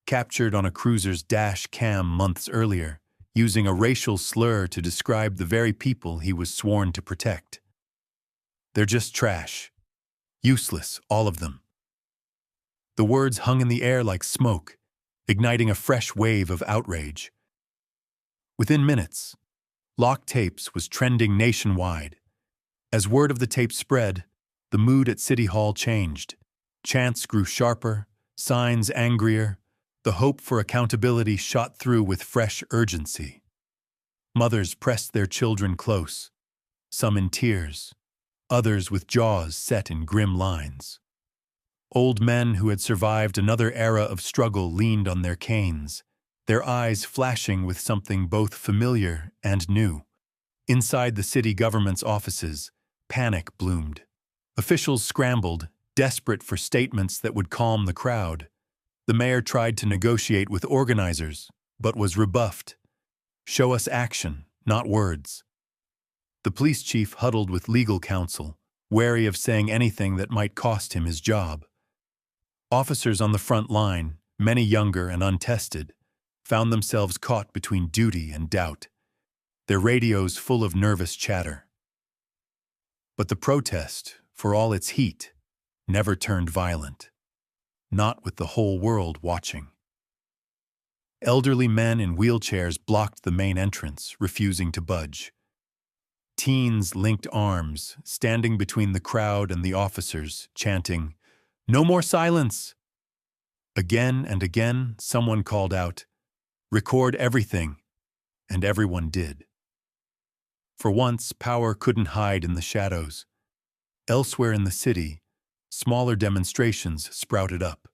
captured on a cruiser's dash cam months earlier, using a racial slur to describe the very people he was sworn to protect. "They're just trash. Useless, all of them." The words hung in the air like smoke, igniting a fresh wave of outrage. Within minutes, Lock Tapes was trending nationwide. As word of the tape spread, the mood at City Hall changed. Chants grew sharper, signs angrier. The hope for accountability shot through with fresh urgency. Mothers pressed their children close, some in tears, others with jaws set in grim lines. Old men who had survived another era of struggle leaned on their canes, their eyes flashing with something both familiar and new. Inside the city government's offices, panic bloomed. Officials scrambled, desperate for statements that would calm the crowd. The mayor tried to negotiate with organizers, but was rebuffed. "Show us action, not words." The police chief huddled with legal counsel, wary of saying anything that might cost him his job. Officers on the front line, many younger and untested, found themselves caught between duty and doubt, their radios full of nervous chatter. But the protest, for all its heat, never turned violent. Not with the whole world watching. Elderly men in wheelchairs blocked the main entrance, refusing to budge. Teens linked arms, standing between the crowd and the officers, chanting, "No more silence!" Again and again, someone called out, "Record everything," and everyone did. For once, power couldn't hide in the shadows. Elsewhere in the city, smaller demonstrations sprouted up.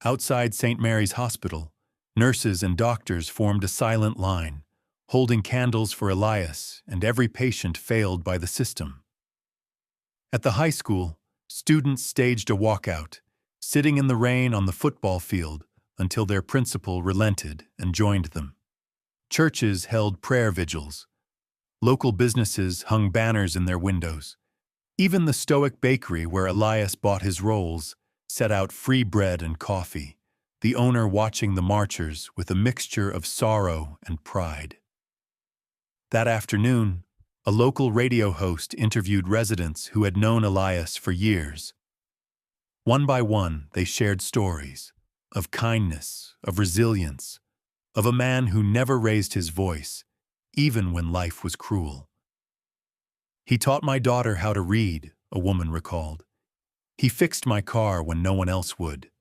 Outside St. Mary's Hospital, nurses and doctors formed a silent line, holding candles for Elias and every patient failed by the system. At the high school, students staged a walkout, sitting in the rain on the football field until their principal relented and joined them. Churches held prayer vigils. Local businesses hung banners in their windows. Even the Stoic bakery where Elias bought his rolls set out free bread and coffee, the owner watching the marchers with a mixture of sorrow and pride. That afternoon, a local radio host interviewed residents who had known Elias for years. One by one, they shared stories of kindness, of resilience, of a man who never raised his voice, even when life was cruel. "He taught my daughter how to read," a woman recalled. "He fixed my car when no one else would."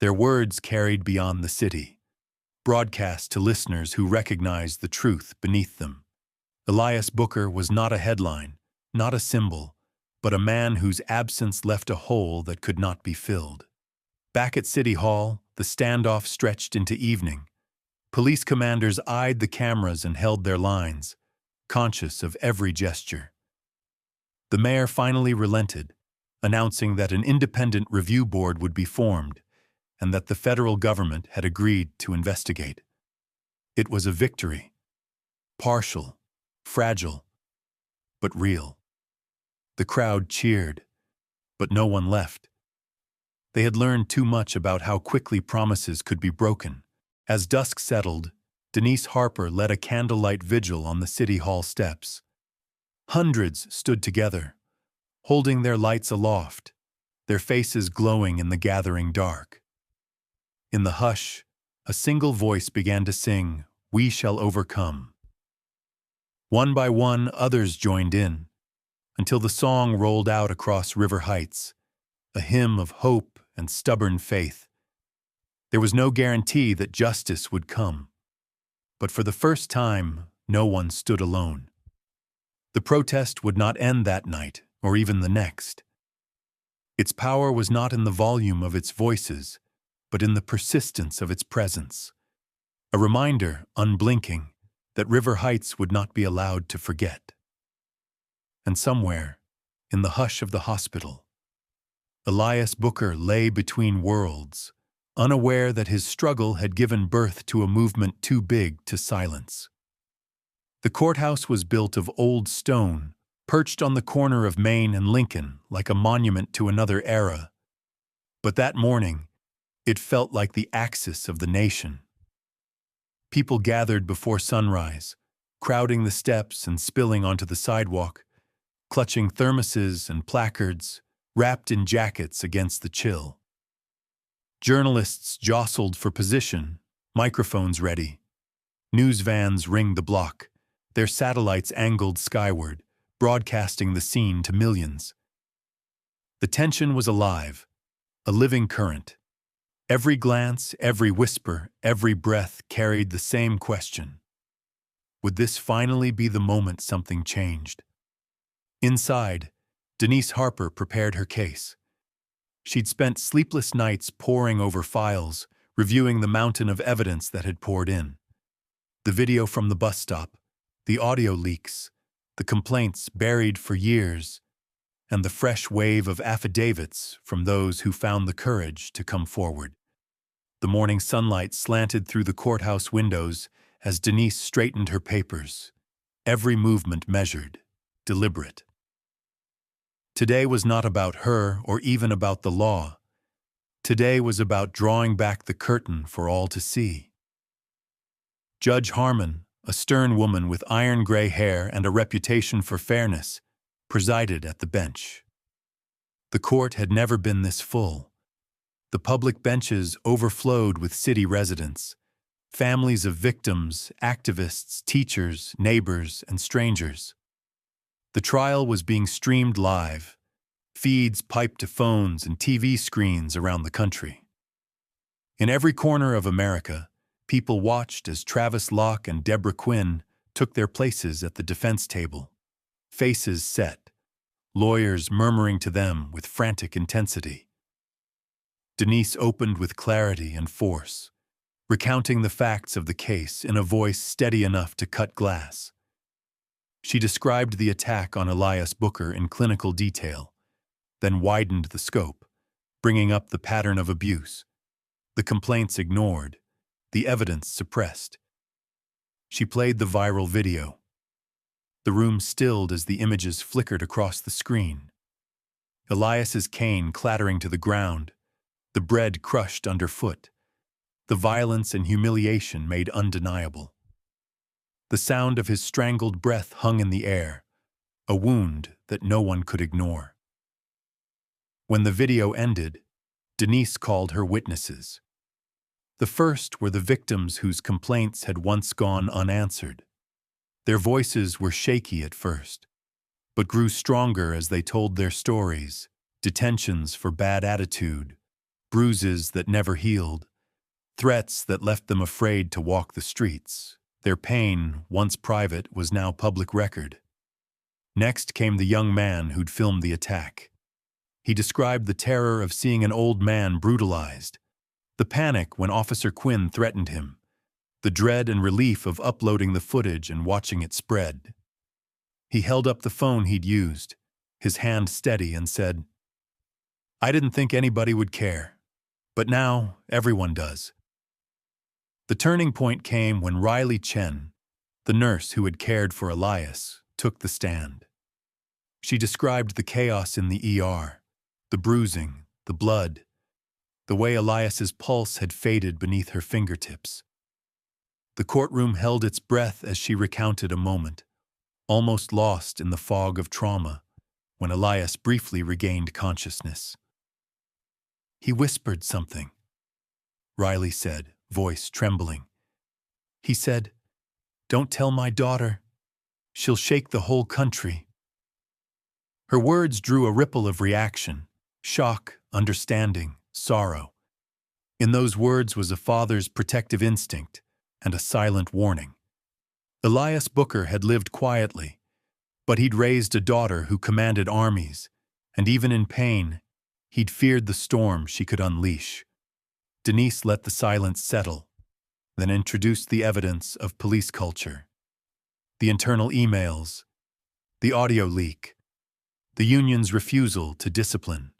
Their words carried beyond the city, broadcast to listeners who recognized the truth beneath them. Elias Booker was not a headline, not a symbol, but a man whose absence left a hole that could not be filled. Back at City Hall, the standoff stretched into evening. Police commanders eyed the cameras and held their lines, conscious of every gesture. The mayor finally relented, announcing that an independent review board would be formed and that the federal government had agreed to investigate. It was a victory. Partial, fragile, but real. The crowd cheered, but no one left. They had learned too much about how quickly promises could be broken. As dusk settled, Denise Harper led a candlelight vigil on the City Hall steps. Hundreds stood together, holding their lights aloft, their faces glowing in the gathering dark. In the hush, a single voice began to sing, "We shall overcome." One by one, others joined in, until the song rolled out across River Heights, a hymn of hope and stubborn faith. There was no guarantee that justice would come, but for the first time, no one stood alone. The protest would not end that night, or even the next. Its power was not in the volume of its voices, but in the persistence of its presence. A reminder, unblinking, that River Heights would not be allowed to forget. And somewhere, in the hush of the hospital, Elias Booker lay between worlds, unaware that his struggle had given birth to a movement too big to silence. The courthouse was built of old stone, perched on the corner of Main and Lincoln like a monument to another era. But that morning, It felt like the axis of the nation. People gathered before sunrise, crowding the steps and spilling onto the sidewalk, clutching thermoses and placards, wrapped in jackets against the chill. Journalists jostled for position, microphones ready. News vans ringed the block, their satellites angled skyward, broadcasting the scene to millions. The tension was alive, a living current. Every glance, every whisper, every breath carried the same question. Would this finally be the moment something changed? Inside, Denise Harper prepared her case. She'd spent sleepless nights poring over files, reviewing the mountain of evidence that had poured in. The video from the bus stop, the audio leaks, the complaints buried for years, and the fresh wave of affidavits from those who found the courage to come forward. The morning sunlight slanted through the courthouse windows as Denise straightened her papers, every movement measured, deliberate. Today was not about her or even about the law. Today was about drawing back the curtain for all to see. Judge Harmon, a stern woman with iron-gray hair and a reputation for fairness, presided at the bench. The court had never been this full. The public benches overflowed with city residents, families of victims, activists, teachers, neighbors, and strangers. The trial was being streamed live, feeds piped to phones and TV screens around the country. In every corner of America, people watched as Travis Locke and Deborah Quinn took their places at the defense table, faces set, lawyers murmuring to them with frantic intensity. Denise opened with clarity and force, recounting the facts of the case in a voice steady enough to cut glass. She described the attack on Elias Booker in clinical detail, then widened the scope, bringing up the pattern of abuse, the complaints ignored, the evidence suppressed. She played the viral video. The room stilled as the images flickered across the screen. Elias's cane clattering to the ground, the bread crushed underfoot, the violence and humiliation made undeniable. The sound of his strangled breath hung in the air, a wound that no one could ignore. When the video ended, Denise called her witnesses. The first were the victims whose complaints had once gone unanswered. Their voices were shaky at first, but grew stronger as they told their stories, detentions for bad attitude, bruises that never healed, threats that left them afraid to walk the streets. Their pain, once private, was now public record. Next came the young man who'd filmed the attack. He described the terror of seeing an old man brutalized, the panic when Officer Quinn threatened him, the dread and relief of uploading the footage and watching it spread. He held up the phone he'd used, his hand steady, and said, "I didn't think anybody would care, but now everyone does." The turning point came when Riley Chen, the nurse who had cared for Elias, took the stand. She described the chaos in the ER, the bruising, the blood, the way Elias's pulse had faded beneath her fingertips. The courtroom held its breath as she recounted a moment, almost lost in the fog of trauma, when Elias briefly regained consciousness. "He whispered something," Riley said, voice trembling. "He said, 'Don't tell my daughter. She'll shake the whole country.'" Her words drew a ripple of reaction, shock, understanding, sorrow. In those words was a father's protective instinct and a silent warning. Elias Booker had lived quietly, but he'd raised a daughter who commanded armies, and even in pain, he'd feared the storm she could unleash. Denise let the silence settle, then introduced the evidence of police culture. The internal emails, the audio leak, the union's refusal to discipline.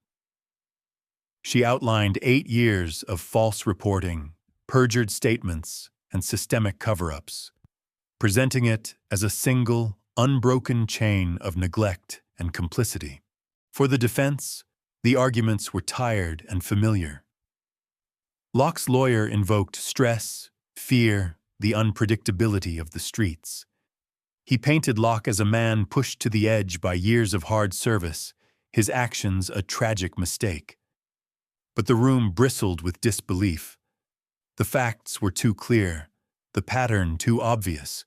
She outlined 8 years of false reporting, perjured statements, and systemic cover-ups, presenting it as a single, unbroken chain of neglect and complicity. For the defense, the arguments were tired and familiar. Locke's lawyer invoked stress, fear, the unpredictability of the streets. He painted Locke as a man pushed to the edge by years of hard service, his actions a tragic mistake. But the room bristled with disbelief. The facts were too clear, the pattern too obvious.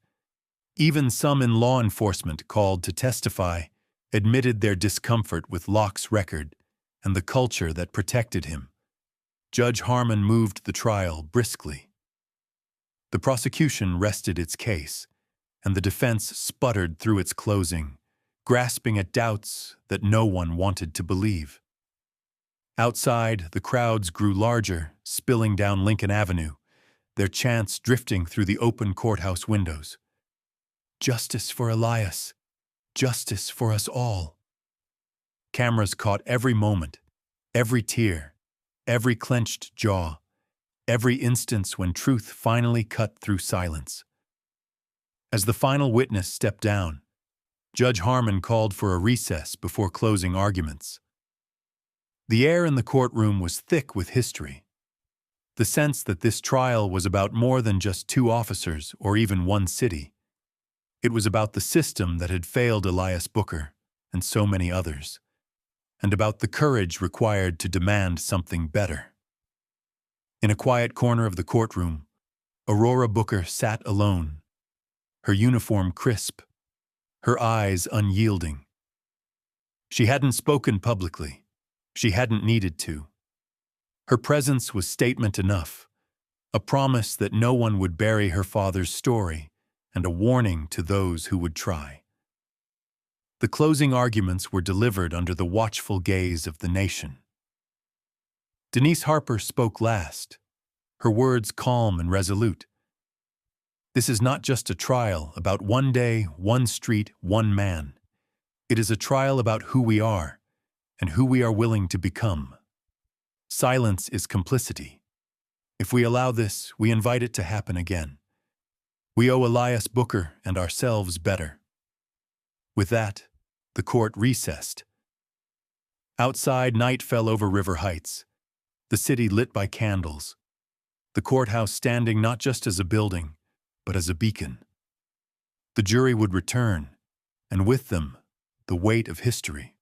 Even some in law enforcement called to testify admitted their discomfort with Locke's record and the culture that protected him. Judge Harmon moved the trial briskly. The prosecution rested its case, and the defense sputtered through its closing, grasping at doubts that no one wanted to believe. Outside, the crowds grew larger, spilling down Lincoln Avenue, their chants drifting through the open courthouse windows. Justice for Elias. Justice for us all. Cameras caught every moment, every tear, every clenched jaw, every instance when truth finally cut through silence. As the final witness stepped down, Judge Harmon called for a recess before closing arguments. The air in the courtroom was thick with history. The sense that this trial was about more than just two officers or even one city. It was about the system that had failed Elias Booker and so many others, and about the courage required to demand something better. In a quiet corner of the courtroom, Aurora Booker sat alone, her uniform crisp, her eyes unyielding. She hadn't spoken publicly. She hadn't needed to. Her presence was statement enough, a promise that no one would bury her father's story, and a warning to those who would try. The closing arguments were delivered under the watchful gaze of the nation. Denise Harper spoke last, her words calm and resolute. This is not just a trial about one day, one street, one man. It is a trial about who we are and who we are willing to become. Silence is complicity. If we allow this, we invite it to happen again. We owe Elias Booker and ourselves better. With that, the court recessed. Outside, night fell over River Heights, the city lit by candles, the courthouse standing not just as a building, but as a beacon. The jury would return, and with them, the weight of history.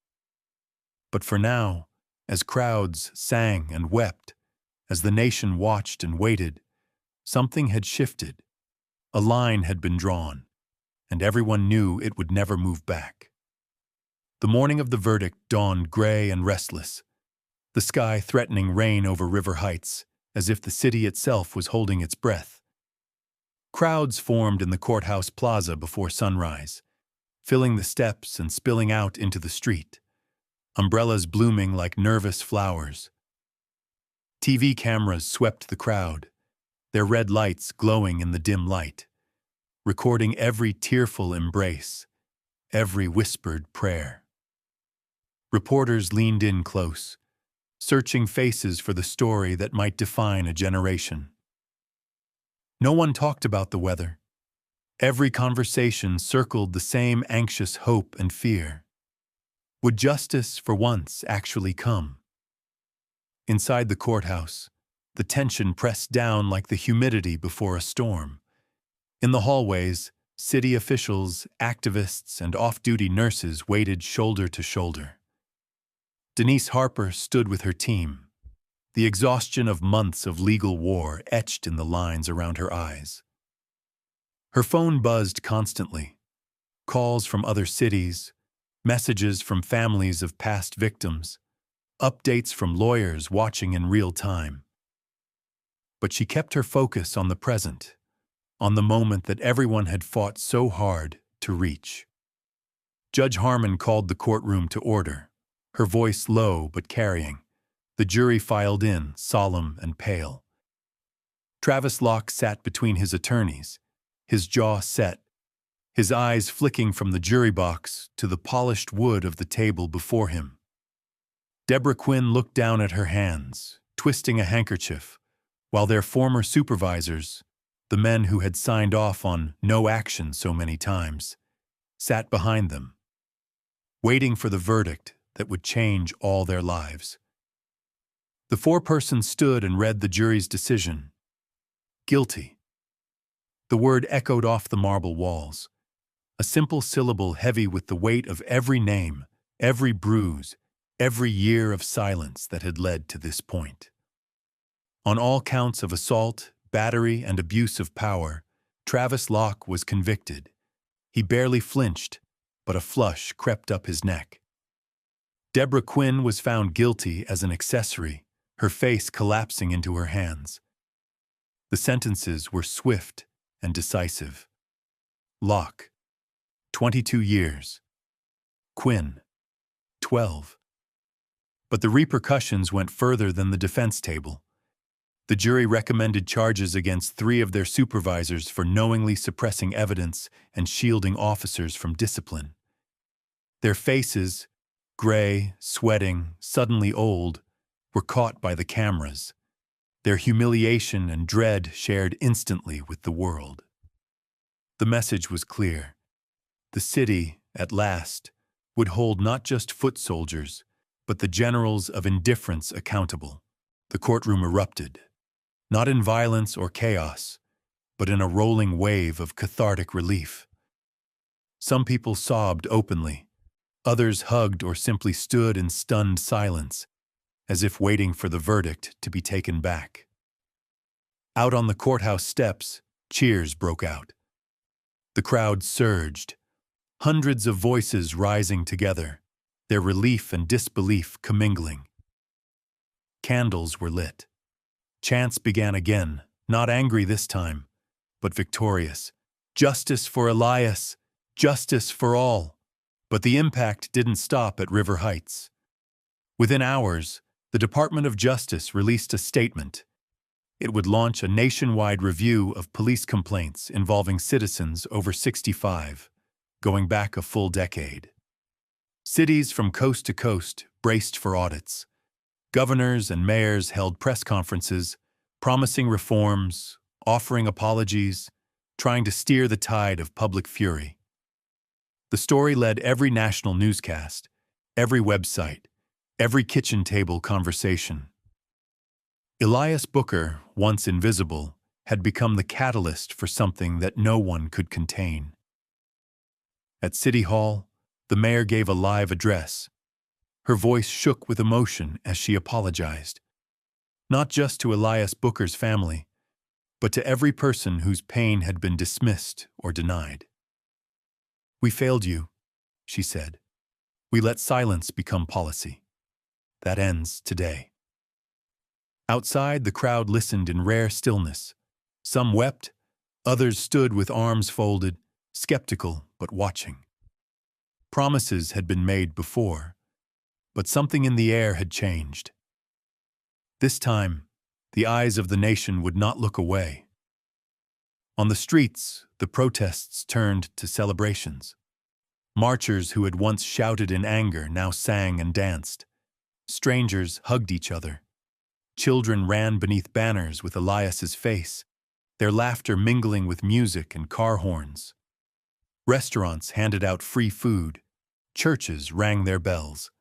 But for now, as crowds sang and wept, as the nation watched and waited, something had shifted. A line had been drawn, and everyone knew it would never move back. The morning of the verdict dawned gray and restless, the sky threatening rain over River Heights, as if the city itself was holding its breath. Crowds formed in the courthouse plaza before sunrise, filling the steps and spilling out into the street, umbrellas blooming like nervous flowers. TV cameras swept the crowd, their red lights glowing in the dim light, recording every tearful embrace, every whispered prayer. Reporters leaned in close, searching faces for the story that might define a generation. No one talked about the weather. Every conversation circled the same anxious hope and fear. Would justice, for once, actually come? Inside the courthouse, the tension pressed down like the humidity before a storm. In the hallways, city officials, activists, and off-duty nurses waited shoulder to shoulder. Denise Harper stood with her team, the exhaustion of months of legal war etched in the lines around her eyes. Her phone buzzed constantly, calls from other cities, messages from families of past victims, updates from lawyers watching in real time. But she kept her focus on the present, on the moment that everyone had fought so hard to reach. Judge Harmon called the courtroom to order, her voice low but carrying. The jury filed in, solemn and pale. Travis Locke sat between his attorneys, his jaw set, his eyes flicking from the jury box to the polished wood of the table before him. Deborah Quinn looked down at her hands, twisting a handkerchief, while their former supervisors, the men who had signed off on no action so many times, sat behind them, waiting for the verdict that would change all their lives. The foreperson stood and read the jury's decision. Guilty. The word echoed off the marble walls, a simple syllable heavy with the weight of every name, every bruise, every year of silence that had led to this point. On all counts of assault, battery, and abuse of power, Travis Locke was convicted. He barely flinched, but a flush crept up his neck. Deborah Quinn was found guilty as an accessory, her face collapsing into her hands. The sentences were swift and decisive. Locke, 22 years. Quinn, 12. But the repercussions went further than the defense table. The jury recommended charges against 3 of their supervisors for knowingly suppressing evidence and shielding officers from discipline. Their faces, gray, sweating, suddenly old, were caught by the cameras, their humiliation and dread shared instantly with the world. The message was clear. The city, at last, would hold not just foot soldiers, but the generals of indifference accountable. The courtroom erupted, not in violence or chaos, but in a rolling wave of cathartic relief. Some people sobbed openly, others hugged or simply stood in stunned silence, as if waiting for the verdict to be taken back. Out on the courthouse steps, cheers broke out. The crowd surged, hundreds of voices rising together, their relief and disbelief commingling. Candles were lit. Chants began again, not angry this time, but victorious. Justice for Elias! Justice for all! But the impact didn't stop at River Heights. Within hours, the Department of Justice released a statement. It would launch a nationwide review of police complaints involving citizens over 65, going back a full decade. Cities from coast to coast braced for audits. Governors and mayors held press conferences, promising reforms, offering apologies, trying to steer the tide of public fury. The story led every national newscast, every website, every kitchen table conversation. Elias Booker, once invisible, had become the catalyst for something that no one could contain. At City Hall, the mayor gave a live address. Her voice shook with emotion as she apologized, not just to Elias Booker's family, but to every person whose pain had been dismissed or denied. "We failed you," she said. "We let silence become policy. That ends today." Outside, the crowd listened in rare stillness. Some wept, others stood with arms folded, skeptical but watching. Promises had been made before, but something in the air had changed. This time, the eyes of the nation would not look away. On the streets, the protests turned to celebrations. Marchers who had once shouted in anger now sang and danced. Strangers hugged each other. Children ran beneath banners with Elias's face, their laughter mingling with music and car horns. Restaurants handed out free food. Churches rang their bells.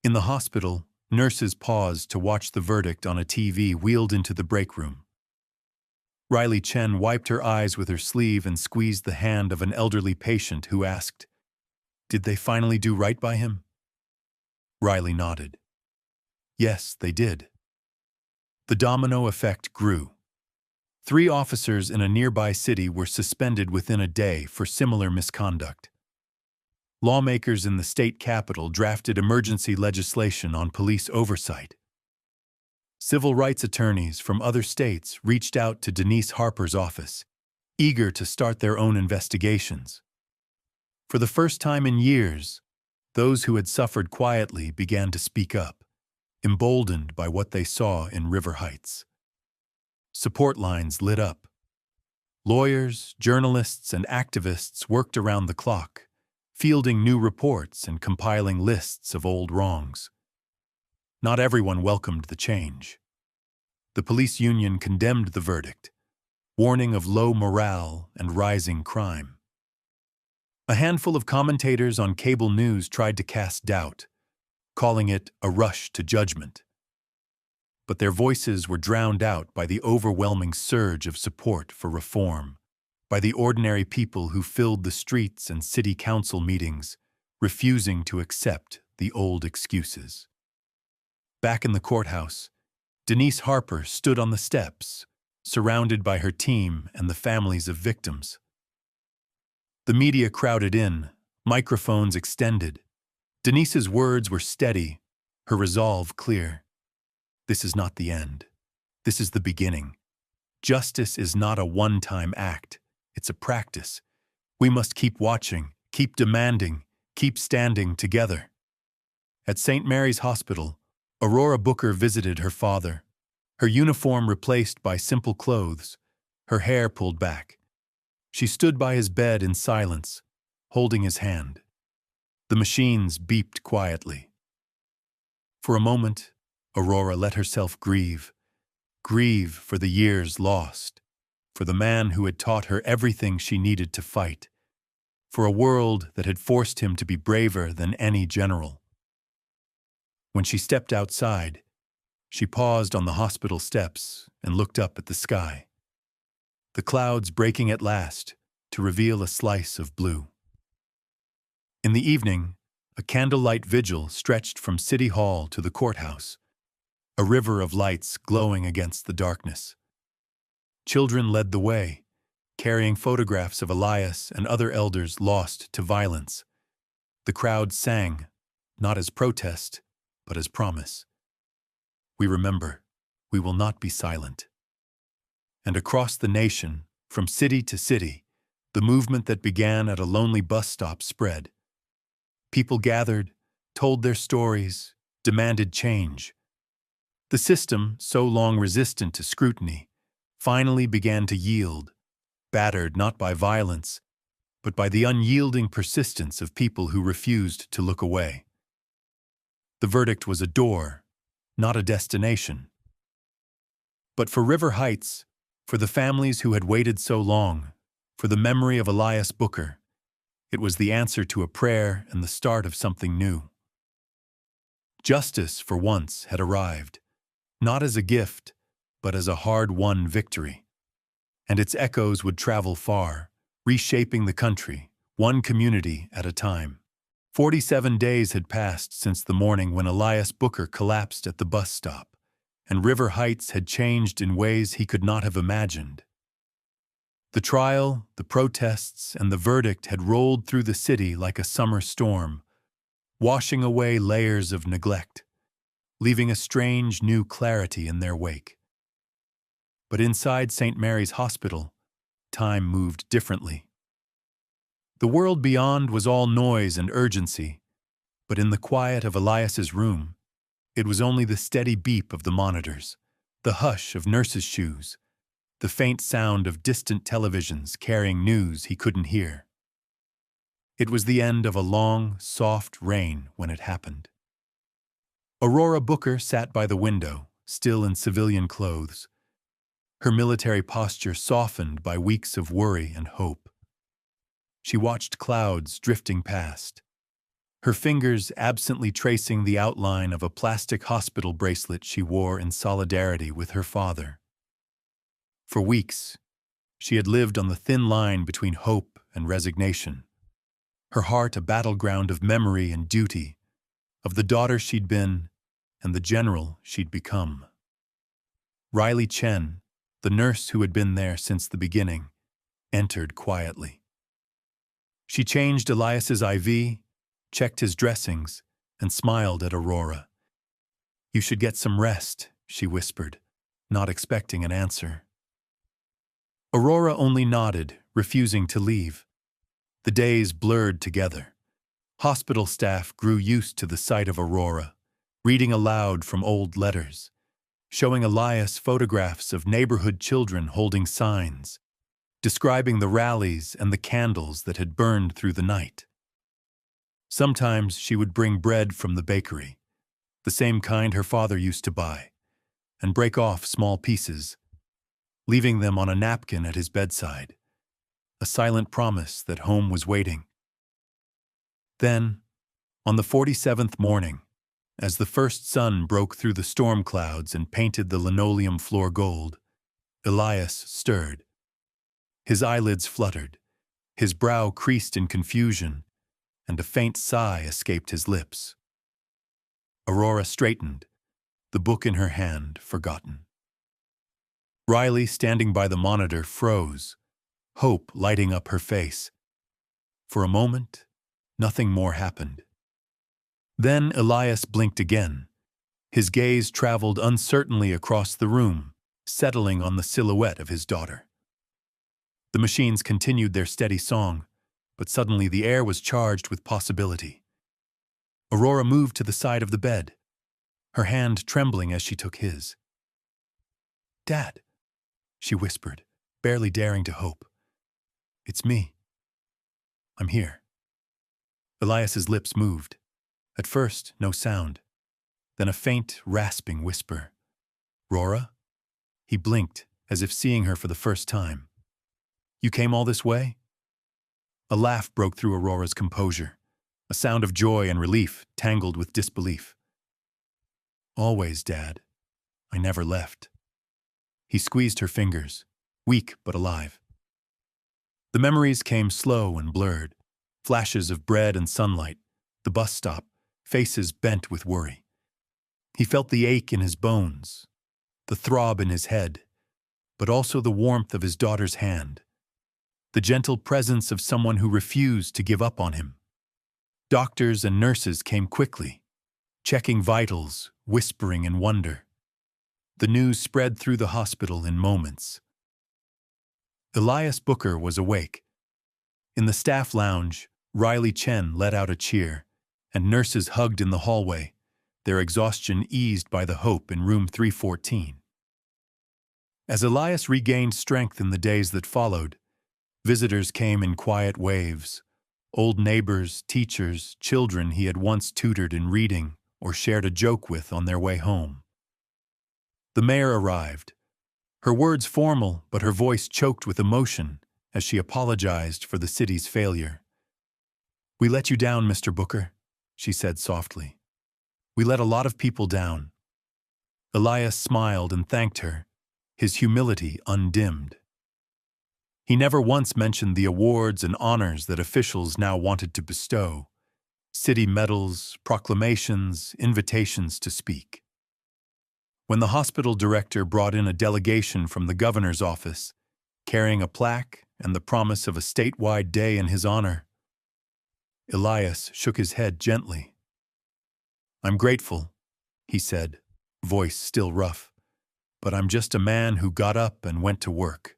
In the hospital, nurses paused to watch the verdict on a TV wheeled into the break room. Riley Chen wiped her eyes with her sleeve and squeezed the hand of an elderly patient who asked, "Did they finally do right by him?" Riley nodded. Yes, they did. The domino effect grew. 3 officers in a nearby city were suspended within a day for similar misconduct. Lawmakers in the state capital drafted emergency legislation on police oversight. Civil rights attorneys from other states reached out to Denise Harper's office, eager to start their own investigations. For the first time in years, those who had suffered quietly began to speak up, emboldened by what they saw in River Heights. Support lines lit up. Lawyers, journalists, and activists worked around the clock, fielding new reports and compiling lists of old wrongs. Not everyone welcomed the change. The police union condemned the verdict, warning of low morale and rising crime. A handful of commentators on cable news tried to cast doubt, calling it a rush to judgment. but their voices were drowned out by the overwhelming surge of support for reform, by the ordinary people who filled the streets and city council meetings, refusing to accept the old excuses. Back in the courthouse, Denise Harper stood on the steps, surrounded by her team and the families of victims. The media crowded in, microphones extended. Denise's words were steady, her resolve clear. This is not the end. This is the beginning. Justice is not a one-time act. It's a practice. We must keep watching, keep demanding, keep standing together. At St. Mary's Hospital, Aurora Booker visited her father, her uniform replaced by simple clothes, her hair pulled back. She stood by his bed in silence, holding his hand. The machines beeped quietly. For a moment, Aurora let herself grieve for the years lost, for the man who had taught her everything she needed to fight, for a world that had forced him to be braver than any general. When she stepped outside, she paused on the hospital steps and looked up at the sky, the clouds breaking at last to reveal a slice of blue. In the evening, a candlelight vigil stretched from City Hall to the courthouse, a river of lights glowing against the darkness. Children led the way, carrying photographs of Elias and other elders lost to violence. The crowd sang, not as protest, but as promise. We remember, we will not be silent. And across the nation, from city to city, the movement that began at a lonely bus stop spread. People gathered, told their stories, demanded change. The system, so long resistant to scrutiny, finally began to yield, battered not by violence, but by the unyielding persistence of people who refused to look away. The verdict was a door, not a destination. But for River Heights, for the families who had waited so long, for the memory of Elias Booker, it was the answer to a prayer and the start of something new. Justice, for once, had arrived, not as a gift, but as a hard-won victory. And its echoes would travel far, reshaping the country, one community at a time. 47 days had passed since the morning when Elias Booker collapsed at the bus stop, and River Heights had changed in ways he could not have imagined. The trial, the protests, and the verdict had rolled through the city like a summer storm, washing away layers of neglect, leaving a strange new clarity in their wake. But inside St. Mary's Hospital, time moved differently. The world beyond was all noise and urgency, but in the quiet of Elias's room, it was only the steady beep of the monitors, the hush of nurses' shoes, the faint sound of distant televisions carrying news he couldn't hear. It was the end of a long, soft rain when it happened. Aurora Booker sat by the window, still in civilian clothes, her military posture softened by weeks of worry and hope. She watched clouds drifting past, her fingers absently tracing the outline of a plastic hospital bracelet she wore in solidarity with her father. For weeks, she had lived on the thin line between hope and resignation, her heart a battleground of memory and duty, of the daughter she'd been and the general she'd become. Riley Chen, the nurse who had been there since the beginning, entered quietly. She changed Elias's IV, checked his dressings, and smiled at Aurora. "You should get some rest," she whispered, not expecting an answer. Aurora only nodded, refusing to leave. The days blurred together. Hospital staff grew used to the sight of Aurora, reading aloud from old letters, showing Elias photographs of neighborhood children holding signs, describing the rallies and the candles that had burned through the night. Sometimes she would bring bread from the bakery, the same kind her father used to buy, and break off small pieces, leaving them on a napkin at his bedside, a silent promise that home was waiting. Then, on the 47th morning, As the first sun broke through the storm clouds and painted the linoleum floor gold, Elias stirred. His eyelids fluttered, his brow creased in confusion, and a faint sigh escaped his lips. Aurora straightened, the book in her hand forgotten. Riley, standing by the monitor, froze, hope lighting up her face. For a moment, nothing more happened. Then Elias blinked again. His gaze traveled uncertainly across the room, settling on the silhouette of his daughter. The machines continued their steady song, but suddenly the air was charged with possibility. Aurora moved to the side of the bed, her hand trembling as she took his. "Dad," she whispered, barely daring to hope. "It's me. I'm here." Elias's lips moved. At first, no sound. Then a faint, rasping whisper. "Rora?" He blinked, as if seeing her for the first time. "You came all this way?" A laugh broke through Aurora's composure, a sound of joy and relief tangled with disbelief. "Always, Dad. I never left." He squeezed her fingers, weak but alive. The memories came slow and blurred, flashes of bread and sunlight, the bus stop, faces bent with worry. He felt the ache in his bones, the throb in his head, but also the warmth of his daughter's hand, the gentle presence of someone who refused to give up on him. Doctors and nurses came quickly, checking vitals, whispering in wonder. The news spread through the hospital in moments. Elias Booker was awake. In the staff lounge, Riley Chen let out a cheer, and nurses hugged in the hallway, their exhaustion eased by the hope in room 314. As Elias regained strength in the days that followed, visitors came in quiet waves, old neighbors, teachers, children he had once tutored in reading or shared a joke with on their way home. The mayor arrived, her words formal but her voice choked with emotion as she apologized for the city's failure. "We let you down, Mr. Booker," she said softly. "We let a lot of people down." Elias smiled and thanked her, his humility undimmed. He never once mentioned the awards and honors that officials now wanted to bestow: city medals, proclamations, invitations to speak. When the hospital director brought in a delegation from the governor's office, carrying a plaque and the promise of a statewide day in his honor, Elias shook his head gently. "I'm grateful," he said, voice still rough, "but I'm just a man who got up and went to work."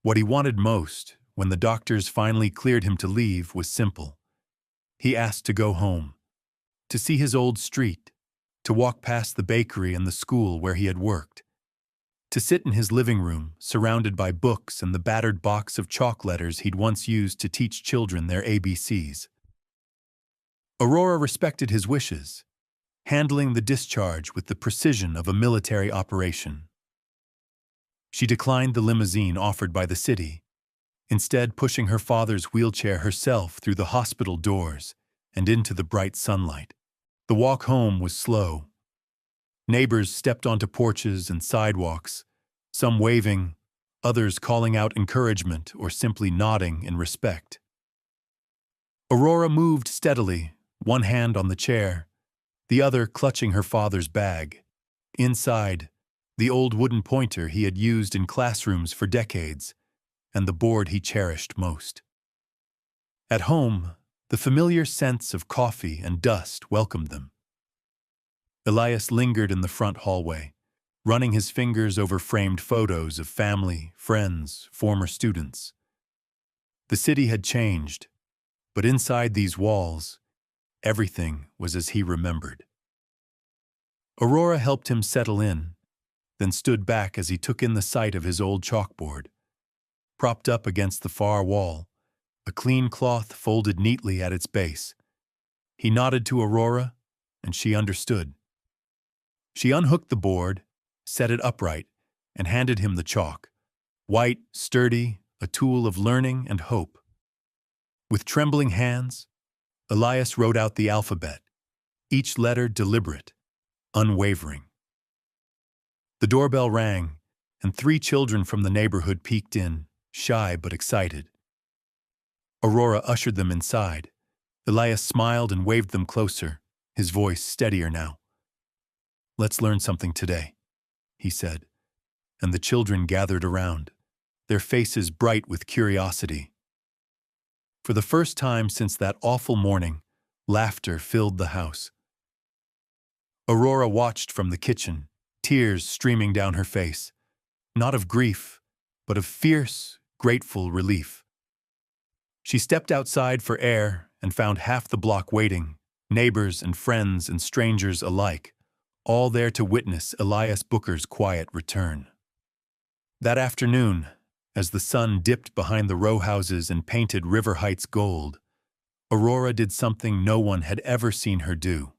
What he wanted most, when the doctors finally cleared him to leave, was simple. He asked to go home, to see his old street, to walk past the bakery and the school where he had worked, to sit in his living room, surrounded by books and the battered box of chalk letters he'd once used to teach children their ABCs. Aurora respected his wishes, handling the discharge with the precision of a military operation. She declined the limousine offered by the city, instead pushing her father's wheelchair herself through the hospital doors and into the bright sunlight. The walk home was slow. Neighbors stepped onto porches and sidewalks, some waving, others calling out encouragement or simply nodding in respect. Aurora moved steadily, one hand on the chair, the other clutching her father's bag. Inside, the old wooden pointer he had used in classrooms for decades, and the board he cherished most. At home, the familiar scents of coffee and dust welcomed them. Elias lingered in the front hallway, running his fingers over framed photos of family, friends, former students. The city had changed, but inside these walls, everything was as he remembered. Aurora helped him settle in, then stood back as he took in the sight of his old chalkboard. Propped up against the far wall, a clean cloth folded neatly at its base. He nodded to Aurora, and she understood. She unhooked the board, set it upright, and handed him the chalk, white, sturdy, a tool of learning and hope. With trembling hands, Elias wrote out the alphabet, each letter deliberate, unwavering. The doorbell rang, and 3 children from the neighborhood peeked in, shy but excited. Aurora ushered them inside. Elias smiled and waved them closer, his voice steadier now. "Let's learn something today," he said, and the children gathered around, their faces bright with curiosity. For the first time since that awful morning, laughter filled the house. Aurora watched from the kitchen, tears streaming down her face, not of grief, but of fierce, grateful relief. She stepped outside for air and found half the block waiting, neighbors and friends and strangers alike, all there to witness Elias Booker's quiet return. That afternoon, as the sun dipped behind the row houses and painted River Heights gold, Aurora did something no one had ever seen her do.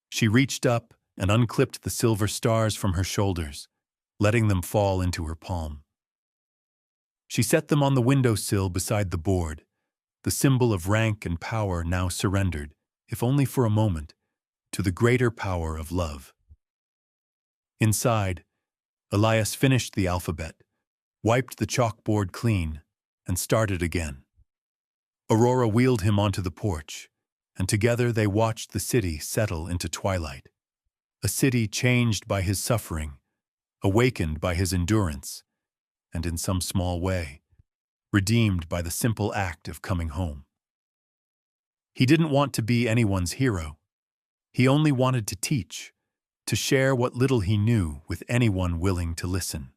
She reached up and unclipped the silver stars from her shoulders, letting them fall into her palm. She set them on the windowsill beside the board, the symbol of rank and power now surrendered, if only for a moment, to the greater power of love. Inside, Elias finished the alphabet, wiped the chalkboard clean, and started again. Aurora wheeled him onto the porch, and together they watched the city settle into twilight. A city changed by his suffering, awakened by his endurance, and in some small way, redeemed by the simple act of coming home. He didn't want to be anyone's hero. He only wanted to teach, to share what little he knew with anyone willing to listen.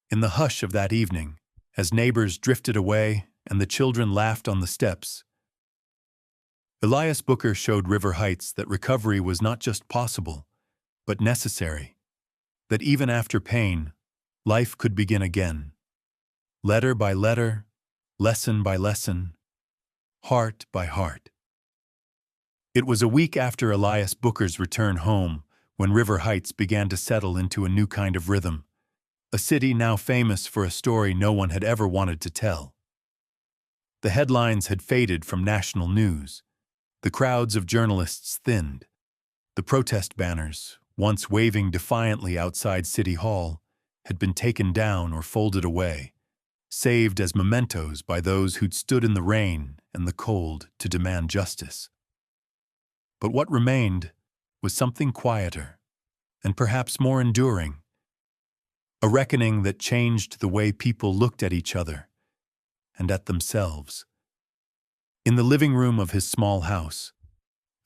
In the hush of that evening, as neighbors drifted away and the children laughed on the steps, Elias Booker showed River Heights that recovery was not just possible, but necessary, that even after pain, life could begin again, letter by letter, lesson by lesson, heart by heart. It was a week after Elias Booker's return home when River Heights began to settle into a new kind of rhythm, a city now famous for a story no one had ever wanted to tell. The headlines had faded from national news. The crowds of journalists thinned. The protest banners, once waving defiantly outside City Hall, had been taken down or folded away, saved as mementos by those who'd stood in the rain and the cold to demand justice. But what remained was something quieter, and perhaps more enduring, a reckoning that changed the way people looked at each other and at themselves. In the living room of his small house,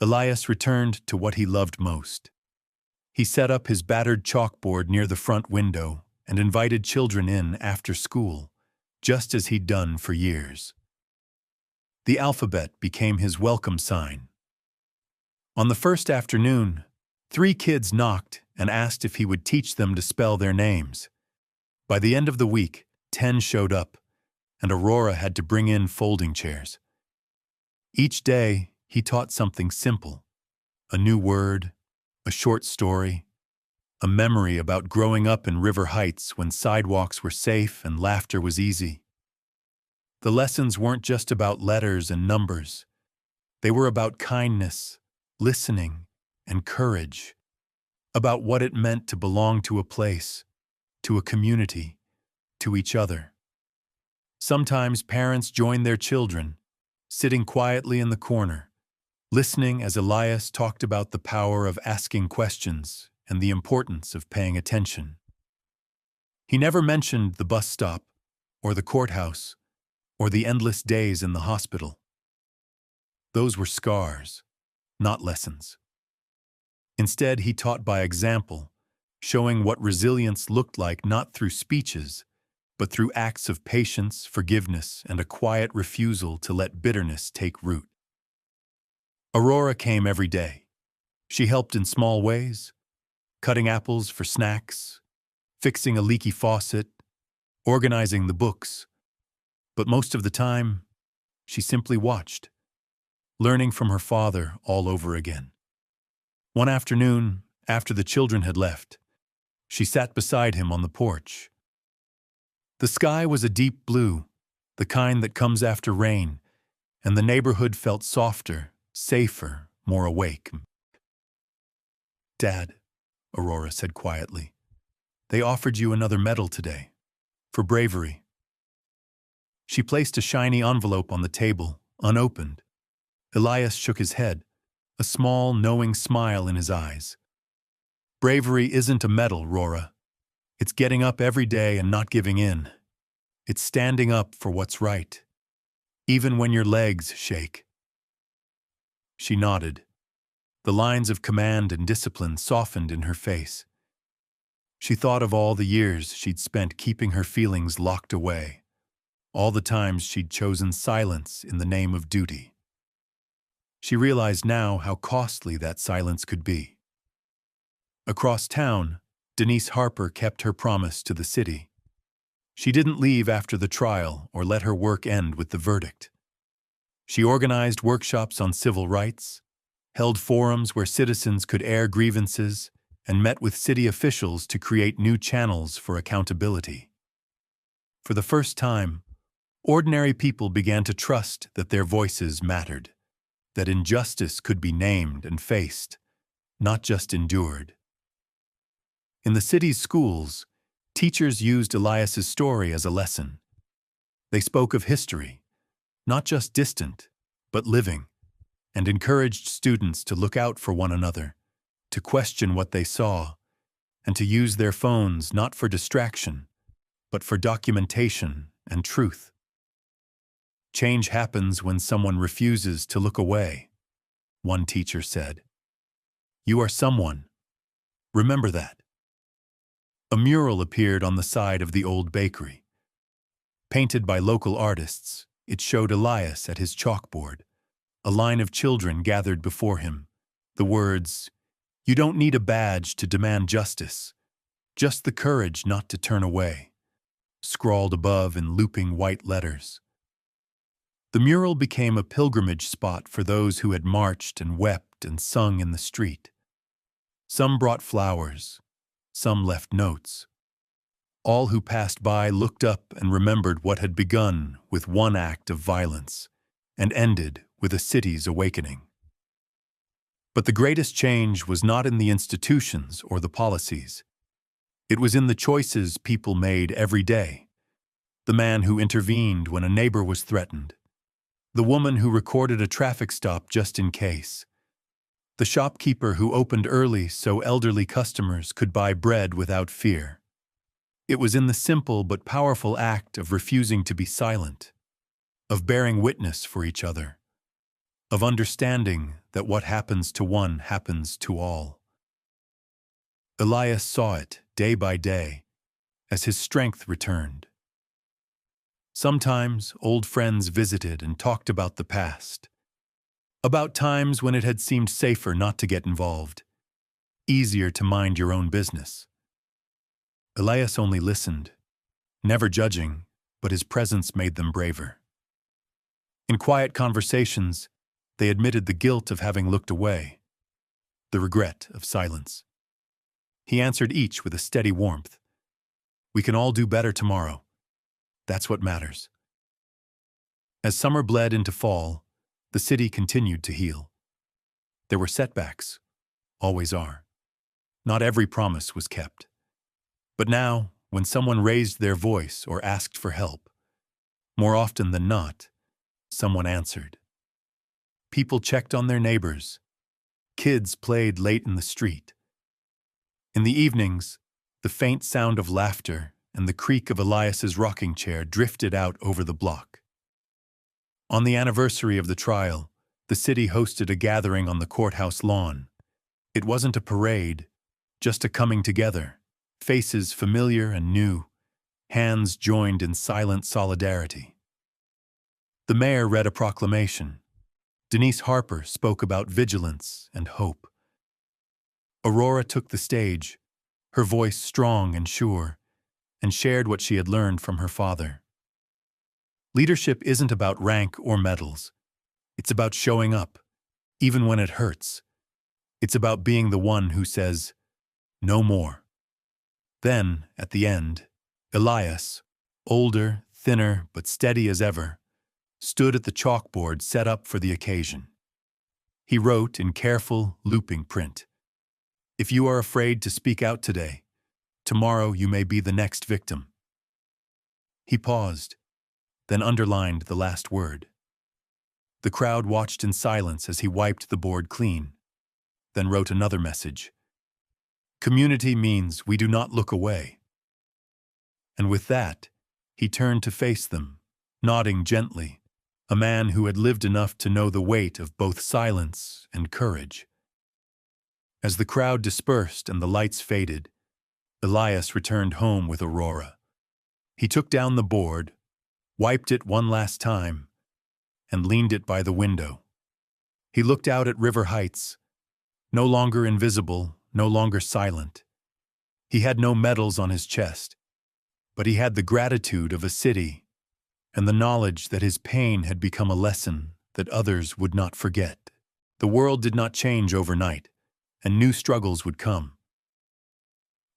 Elias returned to what he loved most. He set up his battered chalkboard near the front window and invited children in after school, just as he'd done for years. The alphabet became his welcome sign. On the first afternoon, 3 kids knocked and asked if he would teach them to spell their names. By the end of the week, 10 showed up, and Aurora had to bring in folding chairs. Each day, he taught something simple, a new word, a short story, a memory about growing up in River Heights when sidewalks were safe and laughter was easy. The lessons weren't just about letters and numbers. They were about kindness, listening, and courage, about what it meant to belong to a place, to a community, to each other. Sometimes parents joined their children, sitting quietly in the corner, listening as Elias talked about the power of asking questions and the importance of paying attention. He never mentioned the bus stop, or the courthouse, or the endless days in the hospital. Those were scars, not lessons. Instead, he taught by example, showing what resilience looked like not through speeches, but through acts of patience, forgiveness, and a quiet refusal to let bitterness take root. Aurora came every day. She helped in small ways, cutting apples for snacks, fixing a leaky faucet, organizing the books. But most of the time, she simply watched, learning from her father all over again. One afternoon, after the children had left, she sat beside him on the porch. The sky was a deep blue, the kind that comes after rain, and the neighborhood felt softer, safer, more awake. "Dad," Aurora said quietly, "they offered you another medal today, for bravery." She placed a shiny envelope on the table, unopened. Elias shook his head, a small, knowing smile in his eyes. "Bravery isn't a medal, Rora. It's getting up every day and not giving in. It's standing up for what's right, even when your legs shake." She nodded. The lines of command and discipline softened in her face. She thought of all the years she'd spent keeping her feelings locked away, all the times she'd chosen silence in the name of duty. She realized now how costly that silence could be. Across town, Denise Harper kept her promise to the city. She didn't leave after the trial or let her work end with the verdict. She organized workshops on civil rights, held forums where citizens could air grievances, and met with city officials to create new channels for accountability. For the first time, ordinary people began to trust that their voices mattered, that injustice could be named and faced, not just endured. In the city's schools, teachers used Elias's story as a lesson. They spoke of history, not just distant, but living, and encouraged students to look out for one another, to question what they saw, and to use their phones not for distraction, but for documentation and truth. "Change happens when someone refuses to look away," one teacher said. "You are someone. Remember that." A mural appeared on the side of the old bakery. Painted by local artists, it showed Elias at his chalkboard, a line of children gathered before him, the words, "You don't need a badge to demand justice, just the courage not to turn away," scrawled above in looping white letters. The mural became a pilgrimage spot for those who had marched and wept and sung in the street. Some brought flowers, some left notes. All who passed by looked up and remembered what had begun with one act of violence and ended with a city's awakening. But the greatest change was not in the institutions or the policies. It was in the choices people made every day. The man who intervened when a neighbor was threatened. The woman who recorded a traffic stop just in case. The shopkeeper who opened early so elderly customers could buy bread without fear. It was in the simple but powerful act of refusing to be silent, of bearing witness for each other, of understanding that what happens to one happens to all. Elias saw it day by day as his strength returned. Sometimes old friends visited and talked about the past, about times when it had seemed safer not to get involved, easier to mind your own business. Elias only listened, never judging, but his presence made them braver. In quiet conversations, they admitted the guilt of having looked away, the regret of silence. He answered each with a steady warmth. "We can all do better tomorrow. That's what matters." As summer bled into fall, the city continued to heal. There were setbacks, always are. Not every promise was kept. But now, when someone raised their voice or asked for help, more often than not, someone answered. People checked on their neighbors. Kids played late in the street. In the evenings, the faint sound of laughter and the creak of Elias's rocking chair drifted out over the block. On the anniversary of the trial, the city hosted a gathering on the courthouse lawn. It wasn't a parade, just a coming together, faces familiar and new, hands joined in silent solidarity. The mayor read a proclamation. Denise Harper spoke about vigilance and hope. Aurora took the stage, her voice strong and sure, and shared what she had learned from her father. Leadership isn't about rank or medals. It's about showing up, even when it hurts. It's about being the one who says, "No more." Then, at the end, Elias, older, thinner, but steady as ever, stood at the chalkboard set up for the occasion. He wrote in careful, looping print, "If you are afraid to speak out today, tomorrow you may be the next victim." He paused, then underlined the last word. The crowd watched in silence as he wiped the board clean, then wrote another message. "Community means we do not look away." And with that, he turned to face them, nodding gently, a man who had lived enough to know the weight of both silence and courage. As the crowd dispersed and the lights faded, Elias returned home with Aurora. He took down the board, wiped it one last time, and leaned it by the window. He looked out at River Heights, no longer invisible, no longer silent. He had no medals on his chest, but he had the gratitude of a city and the knowledge that his pain had become a lesson that others would not forget. The world did not change overnight, and new struggles would come.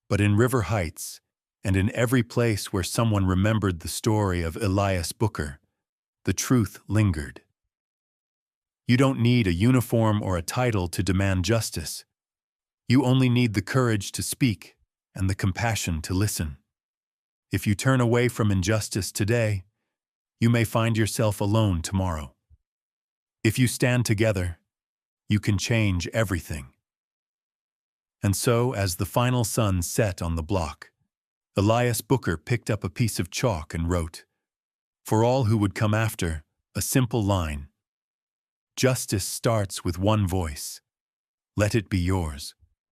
But in River Heights, and in every place where someone remembered the story of Elias Booker, the truth lingered. You don't need a uniform or a title to demand justice. You only need the courage to speak and the compassion to listen. If you turn away from injustice today, you may find yourself alone tomorrow. If you stand together, you can change everything. And so, as the final sun set on the block, Elias Booker picked up a piece of chalk and wrote, for all who would come after, a simple line: "Justice starts with one voice. Let it be yours."